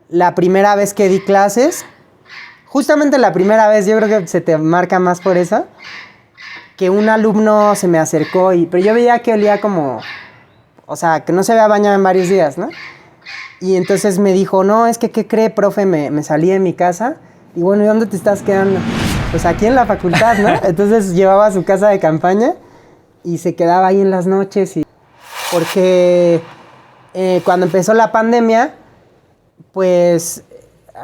la primera vez que di clases, justamente la primera vez, yo creo que se te marca más por eso, que un alumno se me acercó, pero yo veía que olía como, o sea, que no se había bañado en varios días, ¿no? Y entonces me dijo, no, es que, ¿qué cree, profe? Me salí de mi casa, y bueno, ¿y dónde te estás quedando? Pues aquí en la facultad, ¿no? Entonces llevaba a su casa de campaña, y se quedaba ahí en las noches, porque cuando empezó la pandemia, pues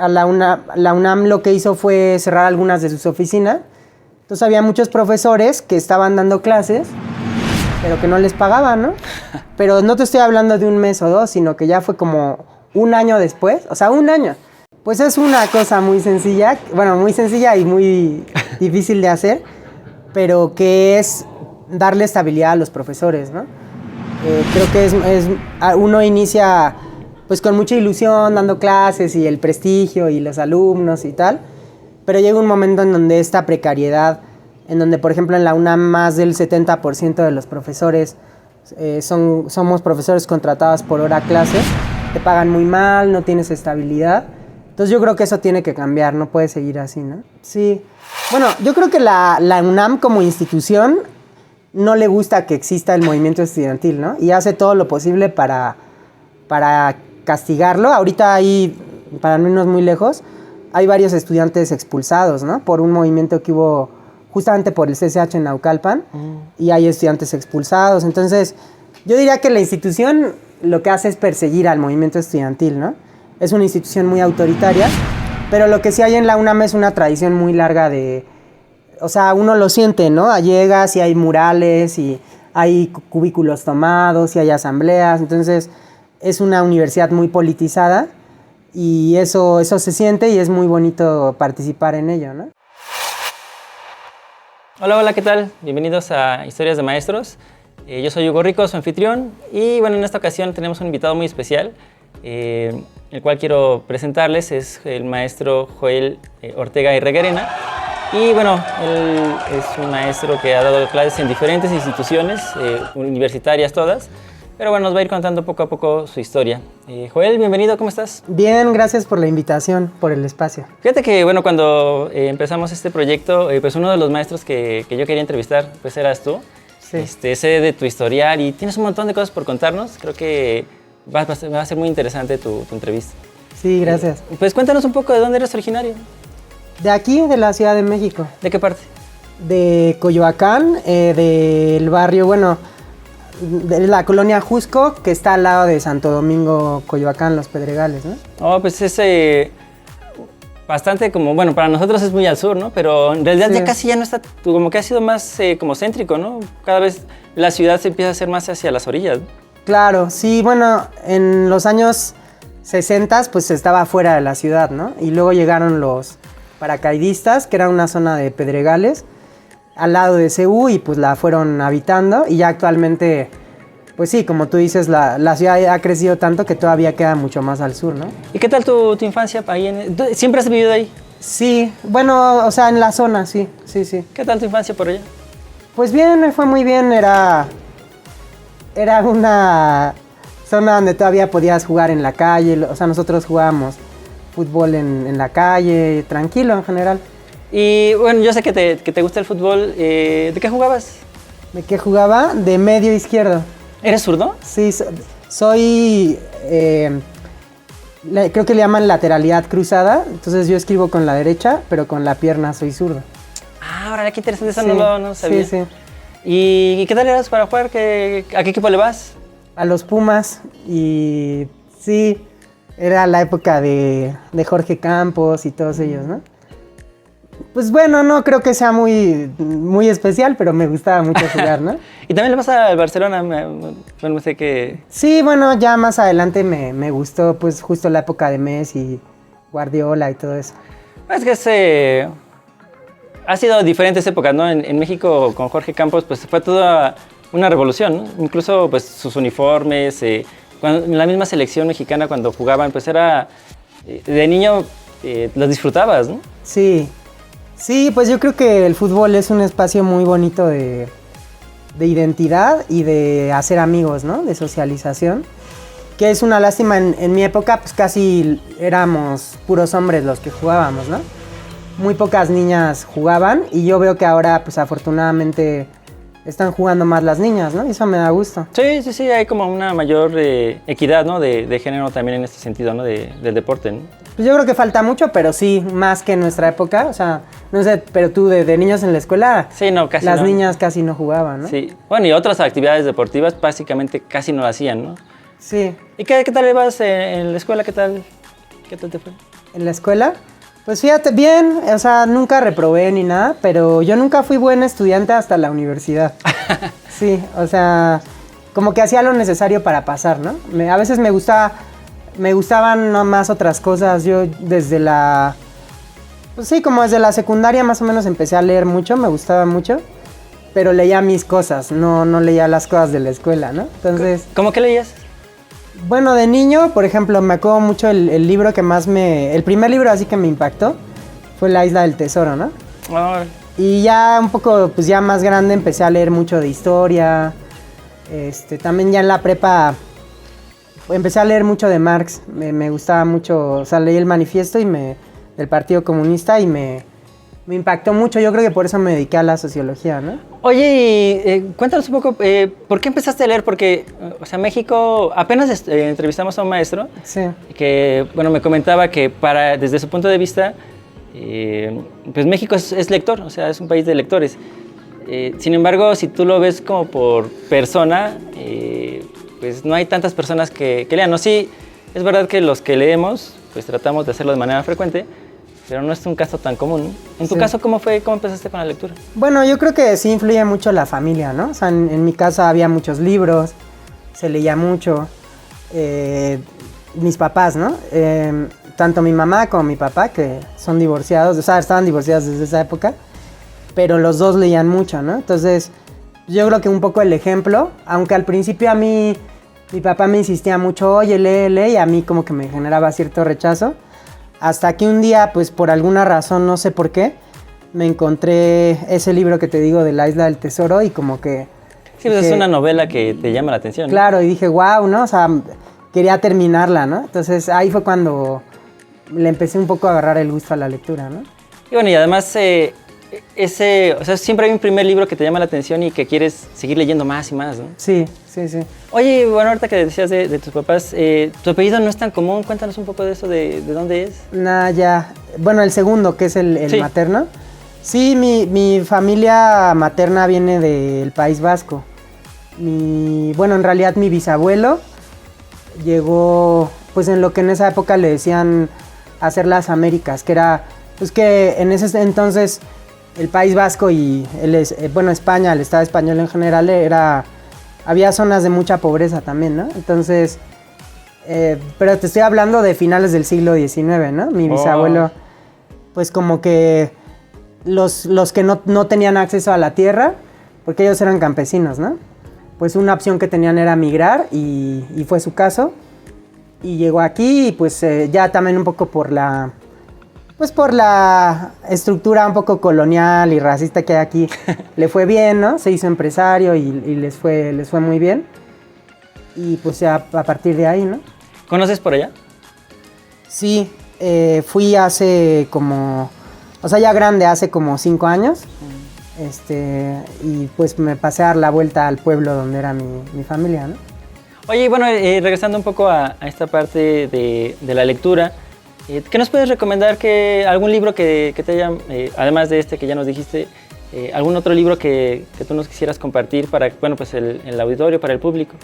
la UNAM lo que hizo fue cerrar algunas de sus oficinas. Entonces había muchos profesores que estaban dando clases, pero que no les pagaban, ¿no? Pero no te estoy hablando de un mes o dos, sino que ya fue como un año después, o sea, un año. Pues es una cosa muy sencilla, bueno, muy sencilla y muy difícil de hacer, pero que es darle estabilidad a los profesores, ¿no? Creo que uno inicia pues con mucha ilusión dando clases y el prestigio y los alumnos y tal, pero llega un momento en donde esta precariedad, en donde por ejemplo en la UNAM más del 70% de los profesores somos profesores contratados por hora clase, te pagan muy mal, no tienes estabilidad. Entonces yo creo que eso tiene que cambiar, no puede seguir así, ¿no? Sí. Bueno, yo creo que la UNAM como institución no le gusta que exista el movimiento estudiantil, ¿no? Y hace todo lo posible para castigarlo. Ahorita para no irnos muy lejos, hay varios estudiantes expulsados, ¿no? Por un movimiento que hubo justamente por el CCH en Naucalpan, y hay estudiantes expulsados. Entonces, yo diría que la institución lo que hace es perseguir al movimiento estudiantil, ¿no? Es una institución muy autoritaria, pero lo que sí hay en la UNAM es una tradición muy larga o sea, uno lo siente, ¿no? Llegas y hay murales y hay cubículos tomados y hay asambleas. Entonces, es una universidad muy politizada y eso se siente y es muy bonito participar en ello, ¿no? Hola, ¿qué tal? Bienvenidos a Historias de Maestros. Yo soy Hugo Rico, su anfitrión, y bueno, en esta ocasión tenemos un invitado muy especial, el cual quiero presentarles. Es el maestro Joel Ortega y Reguerena. Y bueno, él es un maestro que ha dado clases en diferentes instituciones, universitarias todas, pero bueno, nos va a ir contando poco a poco su historia. Joel, bienvenido, ¿cómo estás? Bien, gracias por la invitación, por el espacio. Fíjate que bueno, cuando empezamos este proyecto, pues uno de los maestros que yo quería entrevistar, pues eras tú. Sí. Sé de tu historial y tienes un montón de cosas por contarnos. Creo que va a ser muy interesante tu entrevista. Sí, gracias. Pues cuéntanos un poco de dónde eres originario. De aquí, de la Ciudad de México. ¿De qué parte? De Coyoacán, del barrio, bueno, de la colonia Jusco, que está al lado de Santo Domingo, Coyoacán, Los Pedregales, ¿no? Oh, pues es bastante como, bueno, para nosotros es muy al sur, ¿no? Pero en realidad ya casi ya no está, como que ha sido más como céntrico, ¿no? Cada vez la ciudad se empieza a hacer más hacia las orillas, ¿no? Claro, sí, bueno, en los años 60 pues estaba fuera de la ciudad, ¿no? Y luego llegaron los paracaidistas, que era una zona de pedregales al lado de CU, y pues la fueron habitando, y ya actualmente, pues sí, como tú dices, la ciudad ha crecido tanto que todavía queda mucho más al sur, ¿no? ¿Y qué tal tu infancia ahí? ¿Siempre has vivido ahí? Sí, bueno, o sea, en la zona, sí. ¿Qué tal tu infancia por allá? Pues bien, me fue muy bien, era una zona donde todavía podías jugar en la calle, o sea, nosotros jugábamos fútbol en la calle, tranquilo en general. Y bueno, yo sé que te gusta el fútbol. ¿De qué jugabas? ¿De qué jugaba? De medio izquierdo. ¿Eres zurdo? Sí, soy... creo que le llaman lateralidad cruzada. Entonces yo escribo con la derecha, pero con la pierna soy zurdo. Ah, ahora qué interesante, eso Sí, no sabía. Sí. ¿Y qué tal eras para jugar? ¿A qué equipo le vas? A los Pumas, y sí, era la época de Jorge Campos y todos ellos, ¿no? Pues bueno, no creo que sea muy, muy especial, pero me gustaba mucho jugar, ¿no? ¿Y también le vas al Barcelona? Bueno, sé que... Sí, bueno, ya más adelante me gustó pues justo la época de Messi, Guardiola y todo eso. Es que ha sido diferentes épocas, ¿no? En México con Jorge Campos pues fue toda una revolución, ¿no? Incluso pues sus uniformes, en la misma selección mexicana cuando jugaban, pues era... de niño los disfrutabas, ¿no? Sí, pues yo creo que el fútbol es un espacio muy bonito de identidad y de hacer amigos, ¿no? De socialización, Que es una lástima, en mi época pues casi éramos puros hombres los que jugábamos, ¿no? Muy pocas niñas jugaban y yo veo que ahora pues afortunadamente están jugando más las niñas, ¿no? Y eso me da gusto. Sí, hay como una mayor equidad, ¿no? De género también en este sentido, ¿no? Del deporte, ¿no? Pues yo creo que falta mucho, pero sí, más que en nuestra época. O sea, no sé, pero tú de niños en la escuela, sí, no, casi las no. niñas casi no jugaban, ¿no? Sí, bueno, y otras actividades deportivas básicamente casi no lo hacían, ¿no? Sí. ¿Y qué tal le vas en la escuela? ¿Qué tal te fue? ¿En la escuela? Pues fíjate, bien, o sea, nunca reprobé ni nada, pero yo nunca fui buena estudiante hasta la universidad. Sí, o sea, como que hacía lo necesario para pasar, ¿no? A veces me gustaban no más otras cosas. Yo desde pues sí, como desde la secundaria más o menos empecé a leer mucho, me gustaba mucho, pero leía mis cosas, no leía las cosas de la escuela, ¿no? Entonces... ¿Cómo que leías? Bueno, de niño, por ejemplo, me acuerdo mucho el libro que más el primer libro así que me impactó fue La Isla del Tesoro, ¿no? Oh. Y ya un poco, pues ya más grande empecé a leer mucho de historia. También ya en la prepa empecé a leer mucho de Marx. Me gustaba mucho, o sea, leí el manifiesto del Partido Comunista y me impactó mucho. Yo creo que por eso me dediqué a la sociología, ¿no? Oye, cuéntanos un poco, ¿por qué empezaste a leer? Porque, o sea, México, apenas entrevistamos a un maestro Sí. que, bueno, me comentaba que desde su punto de vista, pues México es lector, o sea, es un país de lectores. Sin embargo, si tú lo ves como por persona, pues no hay tantas personas que lean. No, sí, es verdad que los que leemos, pues tratamos de hacerlo de manera frecuente, pero no es un caso tan común. En tu caso, ¿cómo empezaste con la lectura? Bueno, yo creo que sí influye mucho la familia, ¿no? O sea, en mi casa había muchos libros, se leía mucho. Mis papás, ¿no? Tanto mi mamá como mi papá, que son divorciados, o sea, estaban divorciados desde esa época, pero los dos leían mucho, ¿no? Entonces, yo creo que un poco el ejemplo, aunque al principio a mí, mi papá me insistía mucho, oye, lee, y a mí como que me generaba cierto rechazo. Hasta que un día, pues por alguna razón, no sé por qué, me encontré ese libro que te digo de La Isla del Tesoro y como que... Sí, pues es una novela que te llama la atención, ¿no? Claro, y dije, wow, ¿no? O sea, quería terminarla, ¿no? Entonces ahí fue cuando le empecé un poco a agarrar el gusto a la lectura, ¿no? Y bueno, y además, o sea, siempre hay un primer libro que te llama la atención y que quieres seguir leyendo más y más, ¿no? Sí. Oye, bueno, ahorita que decías de tus papás, tu apellido no es tan común, cuéntanos un poco de eso, de dónde es. Ya. Bueno, el segundo, que es el sí. materno. Sí, mi familia materna viene del País Vasco. Bueno, en realidad mi bisabuelo llegó, pues en lo que en esa época le decían hacer las Américas, que era, pues que en ese entonces el País Vasco y España, el Estado español en general había zonas de mucha pobreza también, ¿no? Entonces, pero te estoy hablando de finales del siglo XIX, ¿no? Mi bisabuelo, pues como que los que no tenían acceso a la tierra, porque ellos eran campesinos, ¿no? Pues una opción que tenían era migrar y fue su caso. Y llegó aquí y pues ya también un poco por la estructura un poco colonial y racista que hay aquí, le fue bien, ¿no? Se hizo empresario y les fue muy bien. Y pues ya a partir de ahí, ¿no? ¿Conoces por allá? Sí, fui hace como, o sea, ya grande, hace como 5 años. Y pues me pasé a dar la vuelta al pueblo donde era mi familia, ¿no? Oye, bueno, regresando un poco a esta parte de la lectura, ¿qué nos puedes recomendar? ¿Algún libro que te haya, además de este que ya nos dijiste, algún otro libro que tú nos quisieras compartir para, bueno, pues el auditorio, para el público?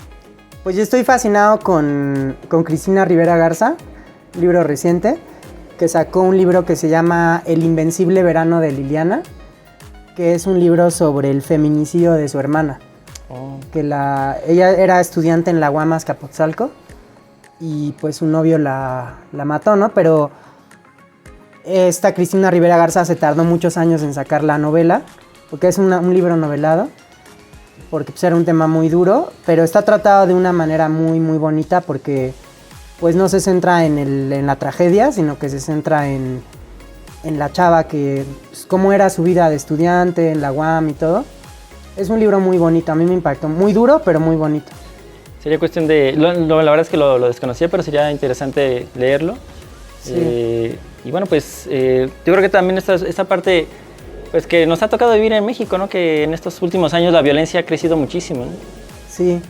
Pues yo estoy fascinado con Cristina Rivera Garza, un libro reciente, que sacó un libro que se llama El invencible verano de Liliana, que es un libro sobre el feminicidio de su hermana. Que ella era estudiante en la UAM Azcapotzalco y pues su novio la mató, ¿no? Pero esta Cristina Rivera Garza se tardó muchos años en sacar la novela, porque es un libro novelado, porque pues, era un tema muy duro, pero está tratado de una manera muy, muy bonita porque pues no se centra en la tragedia, sino que se centra en la chava, que pues, cómo era su vida de estudiante en la UAM y todo. Es un libro muy bonito, a mí me impactó. Muy duro, pero muy bonito. Sería cuestión de... la verdad es que lo desconocía, pero sería interesante leerlo. Sí. Y bueno, pues yo creo que también esta parte pues que nos ha tocado vivir en México, ¿no? Que en estos últimos años la violencia ha crecido muchísimo, ¿no? Sí.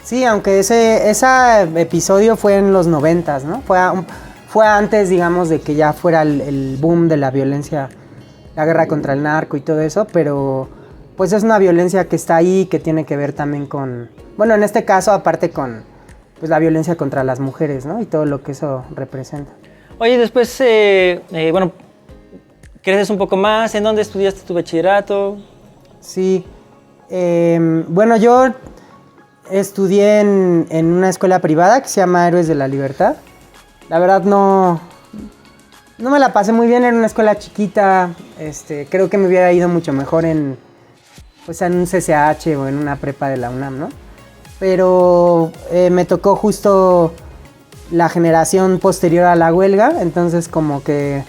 Sí, aunque ese episodio fue en los 90s, ¿no? Fue antes, digamos, de que ya fuera el boom de la violencia, la guerra contra el narco y todo eso, pero pues es una violencia que está ahí, que tiene que ver también con, bueno, en este caso aparte con pues la violencia contra las mujeres, ¿no? Y todo lo que eso representa. Oye, después, bueno, creces un poco más, ¿en dónde estudiaste tu bachillerato? Sí, bueno, yo estudié en una escuela privada que se llama Héroes de la Libertad. La verdad no me la pasé muy bien, en una escuela chiquita. Creo que me hubiera ido mucho mejor en un CCH o en una prepa de la UNAM, ¿no? Pero me tocó justo la generación posterior a la huelga, entonces como que,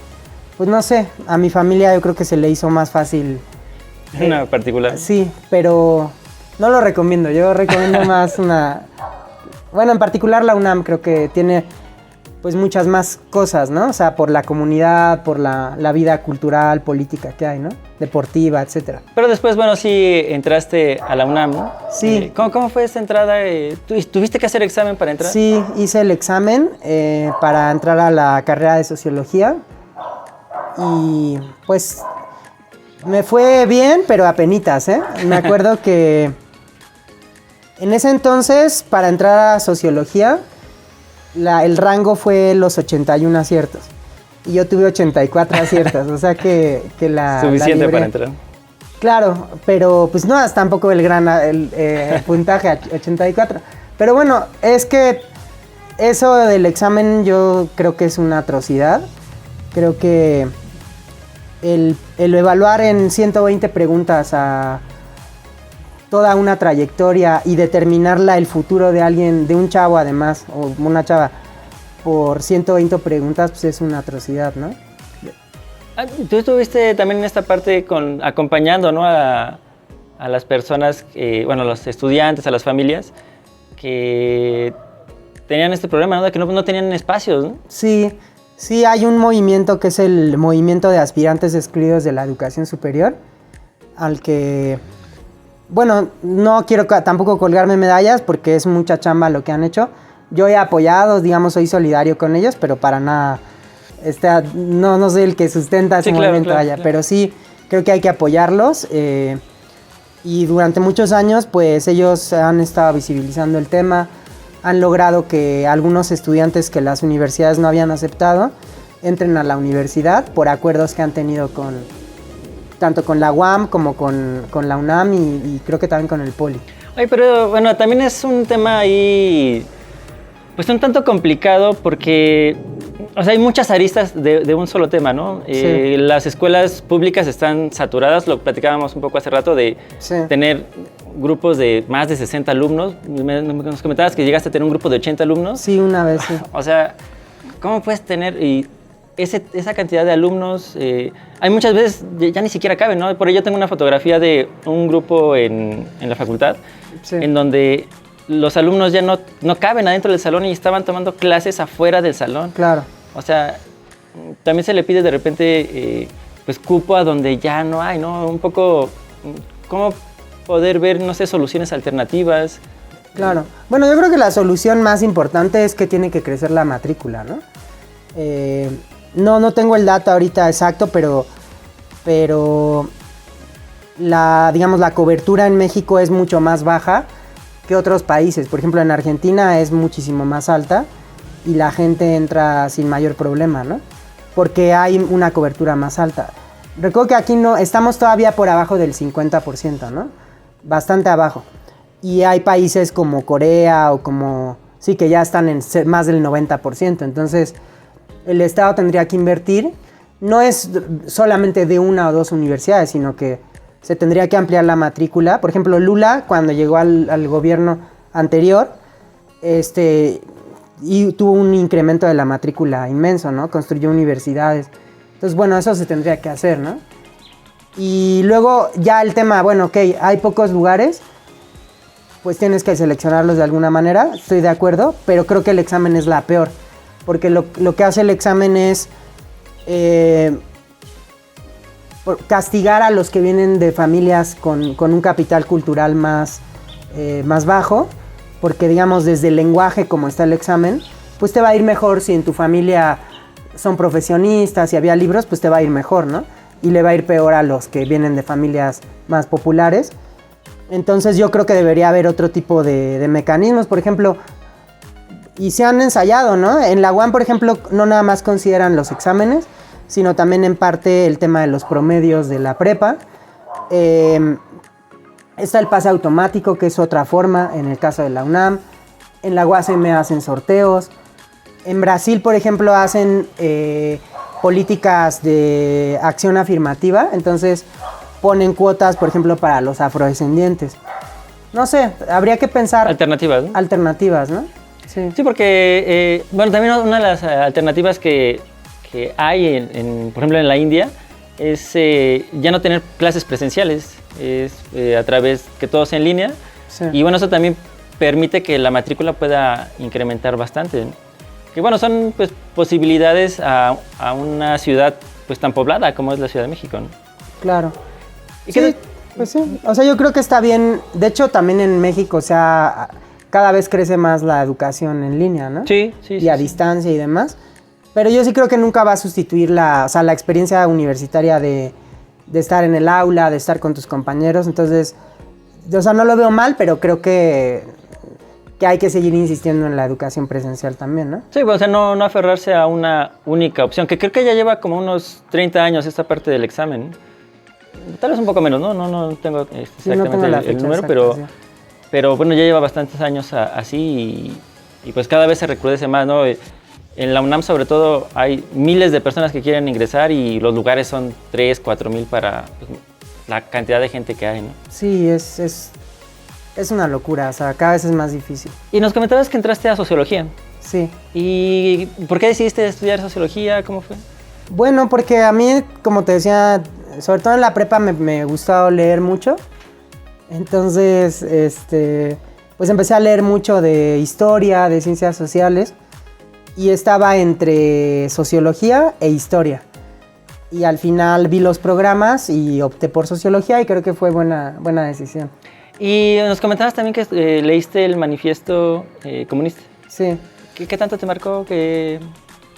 pues no sé, a mi familia yo creo que se le hizo más fácil. Una particular. Sí, pero no lo recomiendo, yo recomiendo más bueno, en particular la UNAM creo que tiene pues muchas más cosas, ¿no? O sea, por la comunidad, por la vida cultural, política que hay, ¿no? Deportiva, etcétera. Pero después, bueno, sí entraste a la UNAM, ¿no? Sí. ¿Cómo fue esa entrada? ¿Tuviste que hacer examen para entrar? Sí, hice el examen para entrar a la carrera de Sociología y pues me fue bien, pero apenitas, ¿eh? Me acuerdo que en ese entonces, para entrar a Sociología, el rango fue los 81 aciertos. Y yo tuve 84 aciertos, o sea que Suficiente la para entrar. Claro, pero pues no es tampoco el gran puntaje, 84. Pero bueno, es que eso del examen yo creo que es una atrocidad. Creo que el evaluar en 120 preguntas a toda una trayectoria y determinarla el futuro de alguien, de un chavo además, o una chava, por 120 preguntas, pues es una atrocidad, ¿no? Tú estuviste también en esta parte acompañando, ¿no? a las personas, bueno, a los estudiantes, a las familias, que tenían este problema, ¿no? De que no tenían espacios, ¿no? Sí, hay un movimiento que es el movimiento de aspirantes excluidos de la educación superior, al que... Bueno, no quiero tampoco colgarme medallas porque es mucha chamba lo que han hecho. Yo he apoyado, digamos, soy solidario con ellos, pero para nada, no soy el que sustenta ese movimiento, claro. Pero sí, creo que hay que apoyarlos. Y durante muchos años, pues ellos han estado visibilizando el tema, han logrado que algunos estudiantes que las universidades no habían aceptado entren a la universidad por acuerdos que han tenido tanto con la UAM como con la UNAM y creo que también con el Poli. Ay, pero bueno, también es un tema ahí, pues un tanto complicado porque, o sea, hay muchas aristas de un solo tema, ¿no? Sí. Las escuelas públicas están saturadas, lo platicábamos un poco hace rato de tener grupos de más de 60 alumnos. Nos comentabas que llegaste a tener un grupo de 80 alumnos. Sí, una vez, sí. O sea, ¿cómo puedes tener esa cantidad de alumnos? Hay muchas veces, ya ni siquiera caben, ¿no? Por ello tengo una fotografía de un grupo en la facultad, en donde los alumnos ya no caben adentro del salón y estaban tomando clases afuera del salón. Claro. O sea, también se le pide de repente, pues, cupo a donde ya no hay, ¿no? Un poco, ¿cómo poder ver, no sé, soluciones alternativas? Claro. Bueno, yo creo que la solución más importante es que tiene que crecer la matrícula, ¿no? No tengo el dato ahorita exacto, pero digamos, la cobertura en México es mucho más baja que otros países. Por ejemplo, en Argentina es muchísimo más alta y la gente entra sin mayor problema, ¿no? Porque hay una cobertura más alta. Recuerdo que aquí no estamos todavía por abajo del 50%, ¿no? Bastante abajo. Y hay países como Corea o como... Sí, que ya están en más del 90%. Entonces, el Estado tendría que invertir. No es solamente de una o dos universidades, sino que se tendría que ampliar la matrícula. Por ejemplo, Lula, cuando llegó al gobierno anterior, y tuvo un incremento de la matrícula inmenso, ¿no? Construyó universidades. Entonces, bueno, eso se tendría que hacer, ¿no? Y luego ya el tema, bueno, ok, hay pocos lugares, pues tienes que seleccionarlos de alguna manera, estoy de acuerdo, pero creo que el examen es la peor, porque lo que hace el examen es castigar a los que vienen de familias con un capital cultural más bajo, porque digamos desde el lenguaje como está el examen, pues te va a ir mejor si en tu familia son profesionistas y había libros, pues te va a ir mejor, ¿no? Y le va a ir peor a los que vienen de familias más populares. Entonces yo creo que debería haber otro tipo de mecanismos, por ejemplo, y se han ensayado, ¿no? En la UAM, por ejemplo, no nada más consideran los exámenes, sino también en parte el tema de los promedios de la prepa. Está el pase automático, que es otra forma, en el caso de la UNAM. En la UASM hacen sorteos. En Brasil, por ejemplo, hacen políticas de acción afirmativa, entonces ponen cuotas, por ejemplo, para los afrodescendientes. No sé, habría que pensar... Alternativas, ¿no? Alternativas, ¿no? Sí, sí, porque, bueno, también una de las alternativas que hay, por ejemplo, en la India, es ya no tener clases presenciales, es a través que todo sea en línea. Sí. Y bueno, eso también permite que la matrícula pueda incrementar bastante, ¿no? Que bueno, son pues posibilidades a una ciudad pues tan poblada como es la Ciudad de México, ¿no? Claro. Sí, pues sí. O sea, yo creo que está bien. De hecho, también en México, o sea, cada vez crece más la educación en línea, ¿no? Sí, sí. Y a distancia y demás. Pero yo sí creo que nunca va a sustituir la experiencia universitaria de estar en el aula, de estar con tus compañeros. Entonces, o sea, no lo veo mal, pero creo que hay que seguir insistiendo en la educación presencial también, ¿no? Sí, pues, o sea, no aferrarse a una única opción, que creo que ya lleva como unos 30 años esta parte del examen. Tal vez un poco menos, ¿no? No tengo exactamente el número, exacta, pero bueno, ya lleva bastantes años así y pues cada vez se recrudece más, ¿no? En la UNAM sobre todo hay miles de personas que quieren ingresar y los lugares son 3, 4 mil para pues, la cantidad de gente que hay, ¿no? Sí, es una locura, o sea, cada vez es más difícil. Y nos comentabas que entraste a Sociología. Sí. ¿Y por qué decidiste estudiar Sociología? ¿Cómo fue? Bueno, porque a mí, como te decía, sobre todo en la prepa me gustaba leer mucho. Entonces, pues empecé a leer mucho de historia, de ciencias sociales. Y estaba entre Sociología e Historia. Y al final vi los programas y opté por Sociología y creo que fue buena decisión. Y nos comentabas también que leíste el Manifiesto Comunista. Sí. ¿Qué tanto te marcó?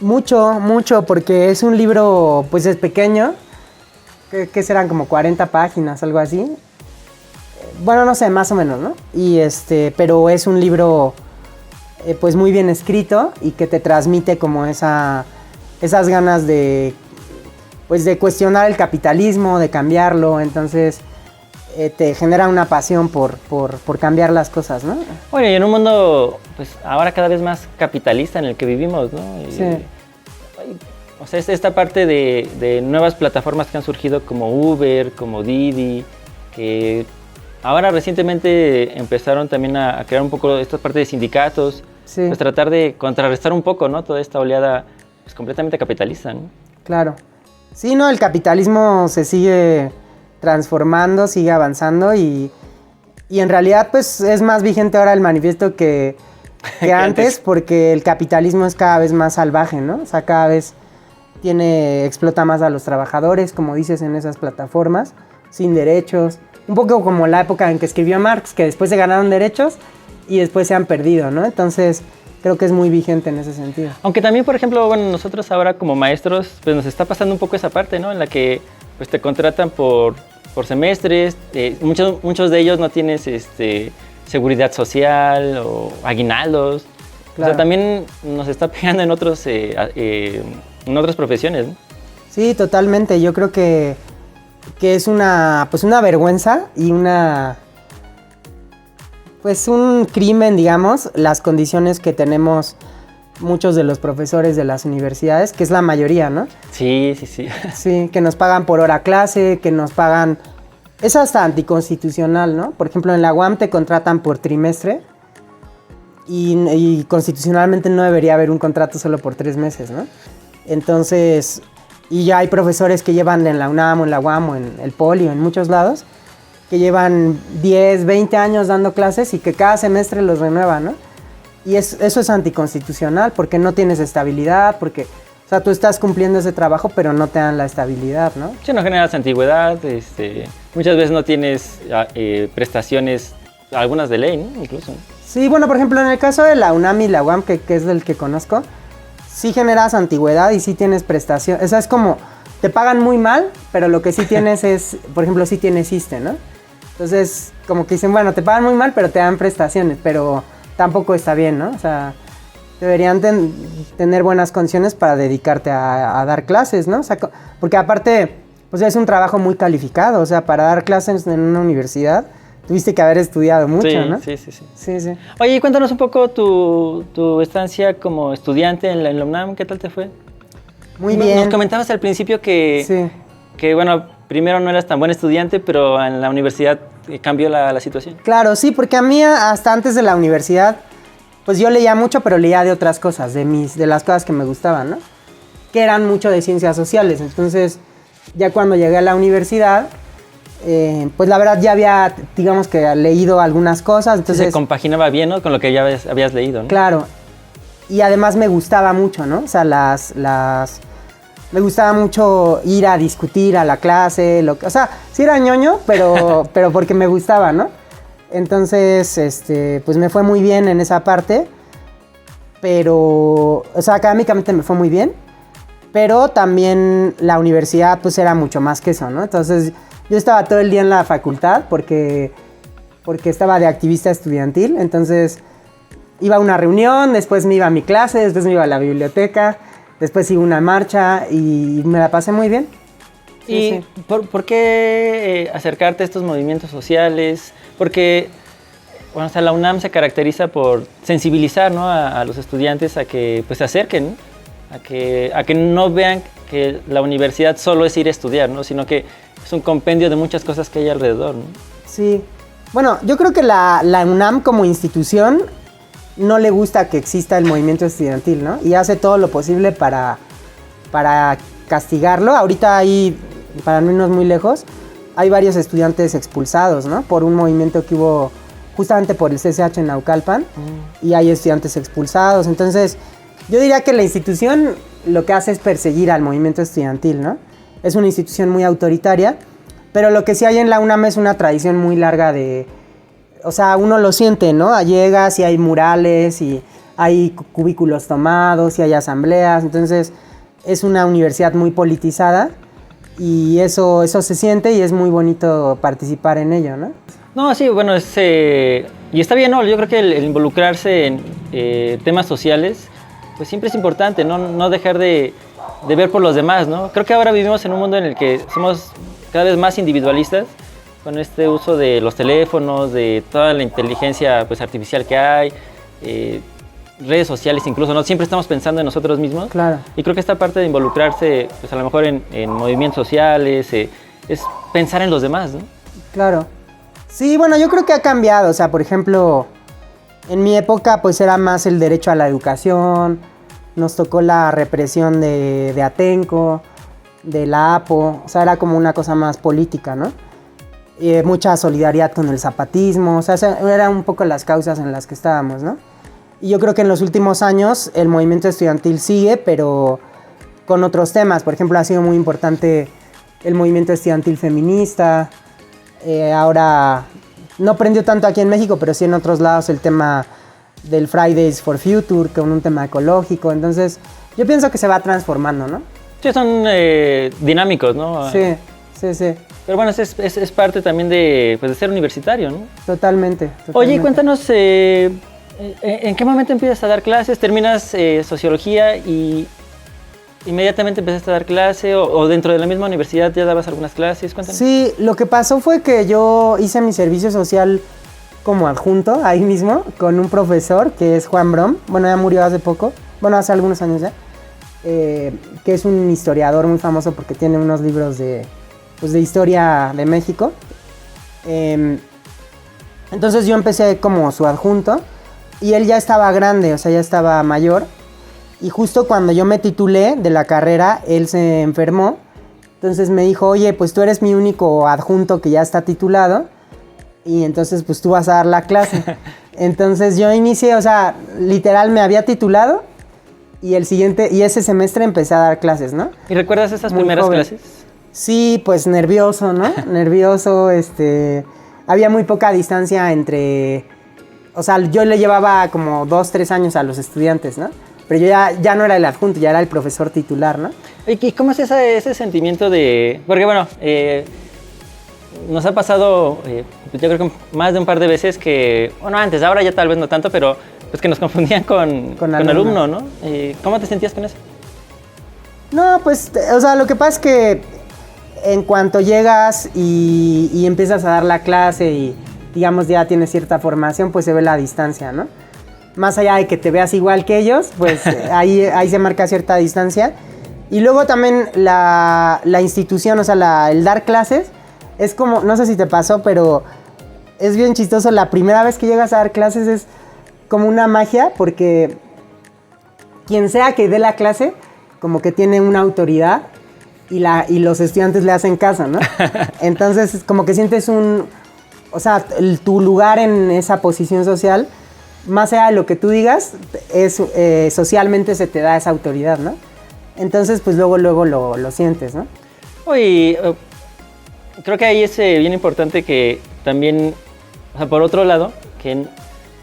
Mucho, porque es un libro, pues es pequeño, que serán como 40 páginas, algo así. Bueno, no sé, más o menos, ¿no? Y pero es un libro, pues muy bien escrito y que te transmite como esas ganas de cuestionar el capitalismo, de cambiarlo, entonces te genera una pasión por cambiar las cosas, ¿no? Bueno, y en un mundo, pues ahora cada vez más capitalista en el que vivimos, ¿no? Sí. O sea, esta parte de nuevas plataformas que han surgido como Uber, como Didi, que ahora recientemente empezaron también a crear un poco esta parte de sindicatos, sí. Pues tratar de contrarrestar un poco, ¿no? Toda esta oleada pues, completamente capitalista, ¿no? Claro. Sí, no, el capitalismo se sigue transformando, sigue avanzando y en realidad pues es más vigente ahora el manifiesto que antes porque el capitalismo es cada vez más salvaje, ¿no? O sea, cada vez explota más a los trabajadores, como dices, en esas plataformas, sin derechos. Un poco como la época en que escribió Marx, que después se ganaron derechos y después se han perdido, ¿no? Entonces creo que es muy vigente en ese sentido. Aunque también, por ejemplo, bueno, nosotros ahora como maestros, pues nos está pasando un poco esa parte, ¿no? En la que pues te contratan por semestres, muchos de ellos no tienes seguridad social o aguinaldos. Claro. O sea, también nos está pegando en otras profesiones, ¿no? Sí, totalmente. Yo creo que es una vergüenza y un crimen, digamos, las condiciones que tenemos muchos de los profesores de las universidades, que es la mayoría, ¿no? Sí. Sí, que nos pagan por hora clase, que nos pagan... Es hasta anticonstitucional, ¿no? Por ejemplo, en la UAM te contratan por trimestre y constitucionalmente no debería haber un contrato solo por 3 meses, ¿no? Entonces, y ya hay profesores que llevan en la UNAM o en la UAM o en el Poli o en muchos lados que llevan 10, 20 años dando clases y que cada semestre los renuevan, ¿no? Y eso es anticonstitucional porque no tienes estabilidad, porque, o sea, tú estás cumpliendo ese trabajo, pero no te dan la estabilidad, ¿no? Sí, no generas antigüedad, muchas veces no tienes prestaciones, algunas de ley, ¿no? Incluso. Sí, bueno, por ejemplo, en el caso de la UNAM y la UAM, que es del que conozco, sí generas antigüedad y sí tienes prestación. O sea, es como, te pagan muy mal, pero lo que sí tienes es, por ejemplo, sí tienes ISSSTE, ¿no? Entonces, como que dicen, bueno, te pagan muy mal, pero te dan prestaciones, pero tampoco está bien, ¿no? O sea, deberían tener buenas condiciones para dedicarte a dar clases, ¿no? O sea, porque aparte, pues es un trabajo muy calificado, o sea, para dar clases en una universidad tuviste que haber estudiado mucho, sí, ¿no? Sí. Oye, cuéntanos un poco tu estancia como estudiante en la UNAM, ¿qué tal te fue? Muy bien. Nos comentabas al principio que, bueno, primero no eras tan buen estudiante, pero en la universidad cambió la situación. Claro, sí, porque a mí hasta antes de la universidad, pues yo leía mucho, pero leía de otras cosas, de las cosas que me gustaban, ¿no? Que eran mucho de ciencias sociales. Entonces, ya cuando llegué a la universidad, pues la verdad ya había, digamos que leído algunas cosas. Entonces, se compaginaba bien, ¿no? Con lo que ya habías leído, ¿no? Claro. Y además me gustaba mucho, ¿no? O sea, me gustaba mucho ir a discutir a la clase, o sea, sí era ñoño, pero porque me gustaba, ¿no? Entonces, pues me fue muy bien en esa parte, pero, o sea, académicamente me fue muy bien, pero también la universidad, pues era mucho más que eso, ¿no? Entonces, yo estaba todo el día en la facultad porque estaba de activista estudiantil, entonces iba a una reunión, después me iba a mi clase, después me iba a la biblioteca, después iba a una marcha y me la pasé muy bien. ¿Y sí. ¿Por qué acercarte a estos movimientos sociales? Porque, bueno, o sea, la UNAM se caracteriza por sensibilizar, ¿no? a los estudiantes a que pues, se acerquen, ¿no? a que no vean que la universidad solo es ir a estudiar, ¿no? Sino que es un compendio de muchas cosas que hay alrededor, ¿no? Sí. Bueno, yo creo que la UNAM como institución no le gusta que exista el movimiento estudiantil, ¿no? Y hace todo lo posible para castigarlo. Ahorita hay, para no irnos muy lejos, hay varios estudiantes expulsados, ¿no? Por un movimiento que hubo justamente por el CCH en Naucalpan. Y hay estudiantes expulsados. Entonces, yo diría que la institución lo que hace es perseguir al movimiento estudiantil, ¿no? Es una institución muy autoritaria, pero lo que sí hay en la UNAM es una tradición muy larga de... O sea, uno lo siente, ¿no? Llegas y hay murales y hay cubículos tomados y hay asambleas. Entonces, es una universidad muy politizada y eso se siente y es muy bonito participar en ello, ¿no? No, sí, bueno, y está bien, ¿no? Yo creo que el involucrarse en temas sociales, pues siempre es importante, ¿no? No dejar de ver por los demás, ¿no? Creo que ahora vivimos en un mundo en el que somos cada vez más individualistas, con este uso de los teléfonos, de toda la inteligencia pues, artificial que hay, redes sociales incluso, ¿no? Siempre estamos pensando en nosotros mismos. Claro. Y creo que esta parte de involucrarse, pues a lo mejor en movimientos sociales, es pensar en los demás, ¿no? Claro. Sí, bueno, yo creo que ha cambiado. O sea, por ejemplo, en mi época pues era más el derecho a la educación, nos tocó la represión de Atenco, de la APO, o sea, era como una cosa más política, ¿no? Mucha solidaridad con el zapatismo, o sea, eran un poco las causas en las que estábamos, ¿no? Y yo creo que en los últimos años el movimiento estudiantil sigue, pero con otros temas. Por ejemplo, ha sido muy importante el movimiento estudiantil feminista. Ahora, no prendió tanto aquí en México, pero sí en otros lados el tema del Fridays for Future, con un tema ecológico. Entonces, yo pienso que se va transformando, ¿no? Sí, son dinámicos, ¿no? Sí. Pero bueno, es parte también de ser universitario, ¿no? Totalmente. Oye, cuéntanos, ¿en qué momento empiezas a dar clases? ¿Terminas sociología y inmediatamente empezaste a dar clase? ¿O dentro de la misma universidad ya dabas algunas clases? Cuéntanos. Sí, lo que pasó fue que yo hice mi servicio social como adjunto, ahí mismo, con un profesor que es Juan Brom. Bueno, ya murió hace poco, bueno, hace algunos años ya. Que es un historiador muy famoso porque tiene unos libros de historia de México. Entonces yo empecé como su adjunto y él ya estaba grande, o sea, ya estaba mayor. Y justo cuando yo me titulé de la carrera, él se enfermó. Entonces me dijo, oye, pues tú eres mi único adjunto que ya está titulado. y entonces pues tú vas a dar la clase. Entonces yo inicié, o sea, literal me había titulado y ese semestre empecé a dar clases, ¿no? ¿Y recuerdas esas Muy primeras joven. clases? Sí, pues nervioso, ¿no? Nervioso, había muy poca distancia entre, o sea, yo le llevaba como 2, 3 años a los estudiantes, ¿no? Pero yo ya no era el adjunto, ya era el profesor titular, ¿no? ¿Y cómo es ese sentimiento de...? Porque bueno, nos ha pasado, pues yo creo que más de un par de veces que, bueno, antes, ahora ya tal vez no tanto, pero pues que nos confundían con alumno, ¿no? ¿Cómo te sentías con eso? No, pues, o sea, lo que pasa es que en cuanto llegas y empiezas a dar la clase y, digamos, ya tienes cierta formación, pues se ve la distancia, ¿no? Más allá de que te veas igual que ellos, pues ahí se marca cierta distancia. Y luego también la institución, o sea, el dar clases, es como, no sé si te pasó, pero es bien chistoso. La primera vez que llegas a dar clases es como una magia, porque quien sea que dé la clase, como que tiene una autoridad y los estudiantes le hacen caso, ¿no? Entonces, como que sientes o sea, tu lugar en esa posición social, más allá de lo que tú digas, socialmente se te da esa autoridad, ¿no? Entonces, pues luego lo sientes, ¿no? Oye, creo que ahí es bien importante que también, o sea, por otro lado, que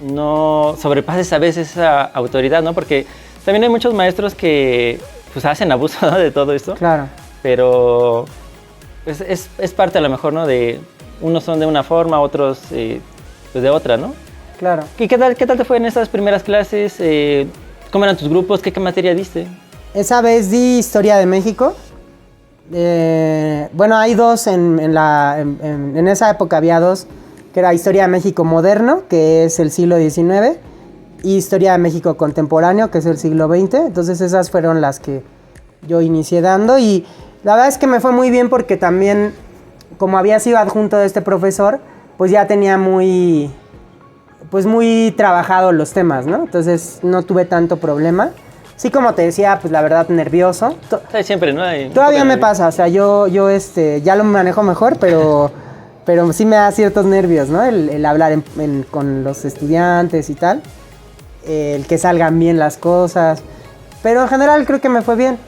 no sobrepases a veces esa autoridad, ¿no? Porque también hay muchos maestros que pues hacen abuso, ¿no?, de todo esto. Claro. Pero pues, es parte a lo mejor, ¿no? De unos son de una forma, otros pues de otra, ¿no? Claro. ¿Y qué tal te fue en esas primeras clases? ¿Cómo eran tus grupos? ¿Qué materia diste? Esa vez di Historia de México. Bueno, hay dos en esa época había dos, que era Historia de México moderno, que es el siglo XIX, y Historia de México contemporáneo, que es el siglo XX. Entonces esas fueron las que yo inicié dando y la verdad es que me fue muy bien porque también, como había sido adjunto de este profesor, pues ya tenía muy trabajado los temas, ¿no? Entonces no tuve tanto problema. Sí, como te decía, pues la verdad nervioso. Siempre, ¿no? Todavía me pasa, o sea, yo ya lo manejo mejor, pero sí me da ciertos nervios, ¿no? El hablar con los estudiantes y tal. El que salgan bien las cosas. Pero en general creo que me fue bien,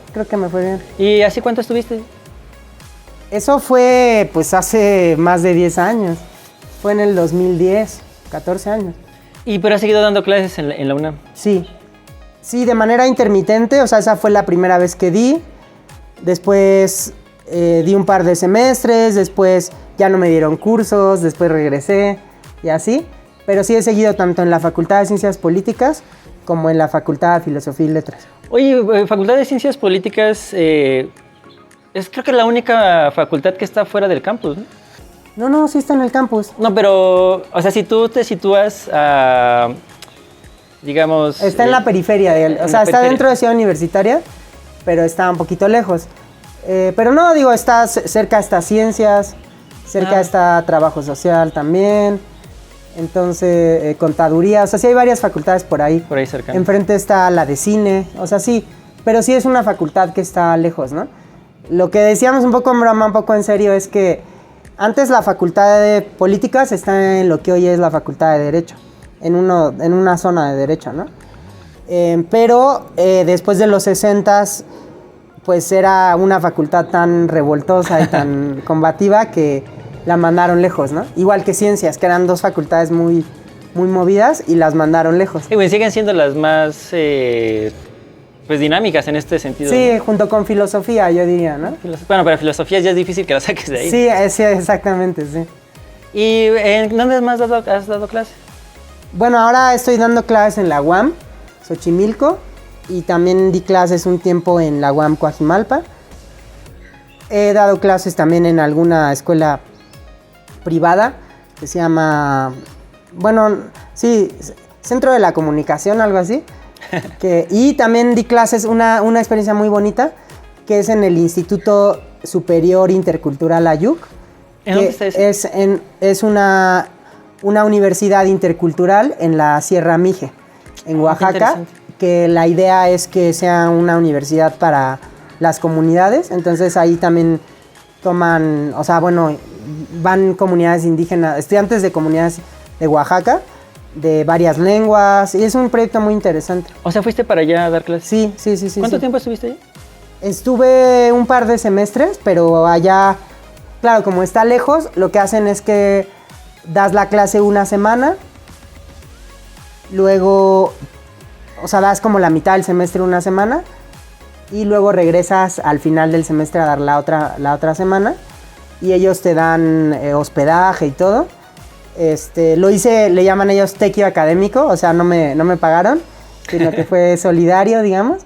¿Y así cuánto estuviste? Eso fue pues hace más de 10 años. Fue en el 2010, 14 años. ¿Pero has seguido dando clases en la UNAM? Sí. Sí, de manera intermitente, o sea, esa fue la primera vez que di. Después di un par de semestres, después ya no me dieron cursos, después regresé y así. Pero sí he seguido tanto en la Facultad de Ciencias Políticas como en la Facultad de Filosofía y Letras. Oye, Facultad de Ciencias Políticas es creo que la única facultad que está fuera del campus, ¿no? No, sí está en el campus. No, pero, o sea, si tú te sitúas a, digamos... Está en la periferia, o sea, está dentro de Ciudad Universitaria, pero está un poquito lejos. Pero no, digo, está cerca está Ciencias, cerca está Trabajo Social también, entonces Contaduría, o sea, sí hay varias facultades por ahí. Por ahí cerca. Enfrente está la de Cine, o sea, sí, pero sí es una facultad que está lejos, ¿no? Lo que decíamos un poco en broma, un poco en serio, es que antes la Facultad de Políticas está en lo que hoy es la Facultad de Derecho, en una zona de Derecho, ¿no? Pero después de los 60s, pues era una facultad tan revoltosa y tan combativa que la mandaron lejos, ¿no? Igual que Ciencias, que eran dos facultades muy, muy movidas y las mandaron lejos. Y bueno, siguen siendo las más pues dinámicas en este sentido. Sí, junto con Filosofía, yo diría, ¿no? Bueno, pero Filosofía ya es difícil que la saques de ahí. Sí, exactamente, sí. ¿Y en dónde más has dado clases? Bueno, ahora estoy dando clases en la UAM, Xochimilco, y también di clases un tiempo en la UAM Coajimalpa. He dado clases también en alguna escuela privada que se llama, bueno, sí, Centro de la Comunicación, algo así. Y también di clases, una experiencia muy bonita, que es en el Instituto Superior Intercultural Ayuc. ¿En dónde está eso? Es una universidad intercultural en la Sierra Mije, en Oaxaca, que la idea es que sea una universidad para las comunidades. Entonces ahí también toman, o sea, bueno, van comunidades indígenas, estudiantes de comunidades de Oaxaca, de varias lenguas, y es un proyecto muy interesante. O sea, ¿fuiste para allá a dar clases? Sí. ¿Cuánto tiempo estuviste allá? Estuve un par de semestres, pero allá, claro, como está lejos, lo que hacen es que das la clase una semana, luego, o sea, das como la mitad del semestre una semana, y luego regresas al final del semestre a dar la otra semana, y ellos te dan hospedaje y todo. Lo hice, le llaman ellos tequio académico, o sea, no me pagaron, sino que fue solidario, digamos.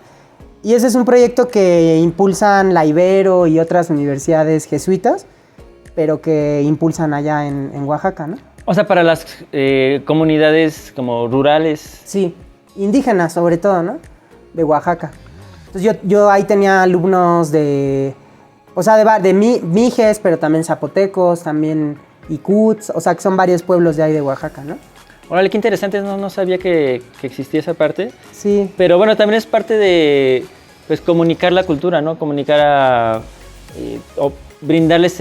Y ese es un proyecto que impulsan la Ibero y otras universidades jesuitas, pero que impulsan allá en Oaxaca, ¿no? O sea, para las comunidades como rurales. Sí, indígenas sobre todo, ¿no? De Oaxaca. Entonces yo ahí tenía alumnos de mijes, pero también zapotecos, también icuts, o sea, que son varios pueblos de ahí de Oaxaca, ¿no? Órale, qué interesante, no sabía que existía esa parte. Sí. Pero bueno, también es parte de, pues, comunicar la cultura, ¿no? Comunicar o brindarles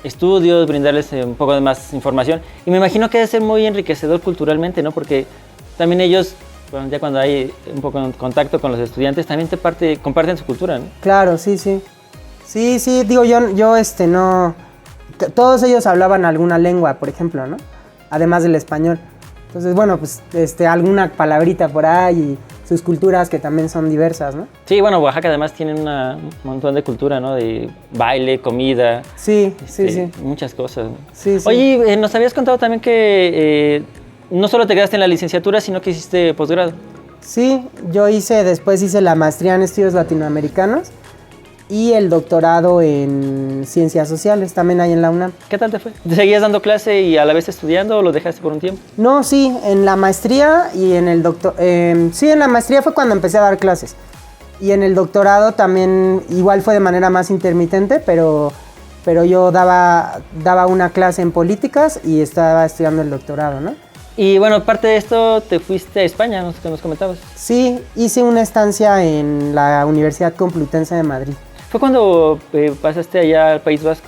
estudios, brindarles un poco de más información. Y me imagino que debe ser muy enriquecedor culturalmente, ¿no? Porque también ellos, bueno, ya cuando hay un poco de contacto con los estudiantes, también comparten su cultura, ¿no? Claro, sí. Sí, digo, yo no... Todos ellos hablaban alguna lengua, por ejemplo, ¿no? Además del español. Entonces, bueno, pues alguna palabrita por ahí y sus culturas que también son diversas, ¿no? Sí, bueno, Oaxaca además tiene un montón de cultura, ¿no? De baile, comida. Sí. Muchas cosas, ¿no? Sí. Oye, nos habías contado también que no solo te quedaste en la licenciatura, sino que hiciste posgrado. Sí, después hice la maestría en estudios latinoamericanos y el doctorado en ciencias sociales, también ahí en la UNAM. ¿Qué tal te fue? ¿Te seguías dando clase y a la vez estudiando o lo dejaste por un tiempo? No, sí, en la maestría y en el sí, en la maestría fue cuando empecé a dar clases. Y en el doctorado también, igual fue de manera más intermitente, pero yo daba una clase en políticas y estaba estudiando el doctorado, ¿no? Y bueno, aparte de esto, te fuiste a España, que nos comentabas. Sí, hice una estancia en la Universidad Complutense de Madrid. ¿Fue cuando pasaste allá al País Vasco?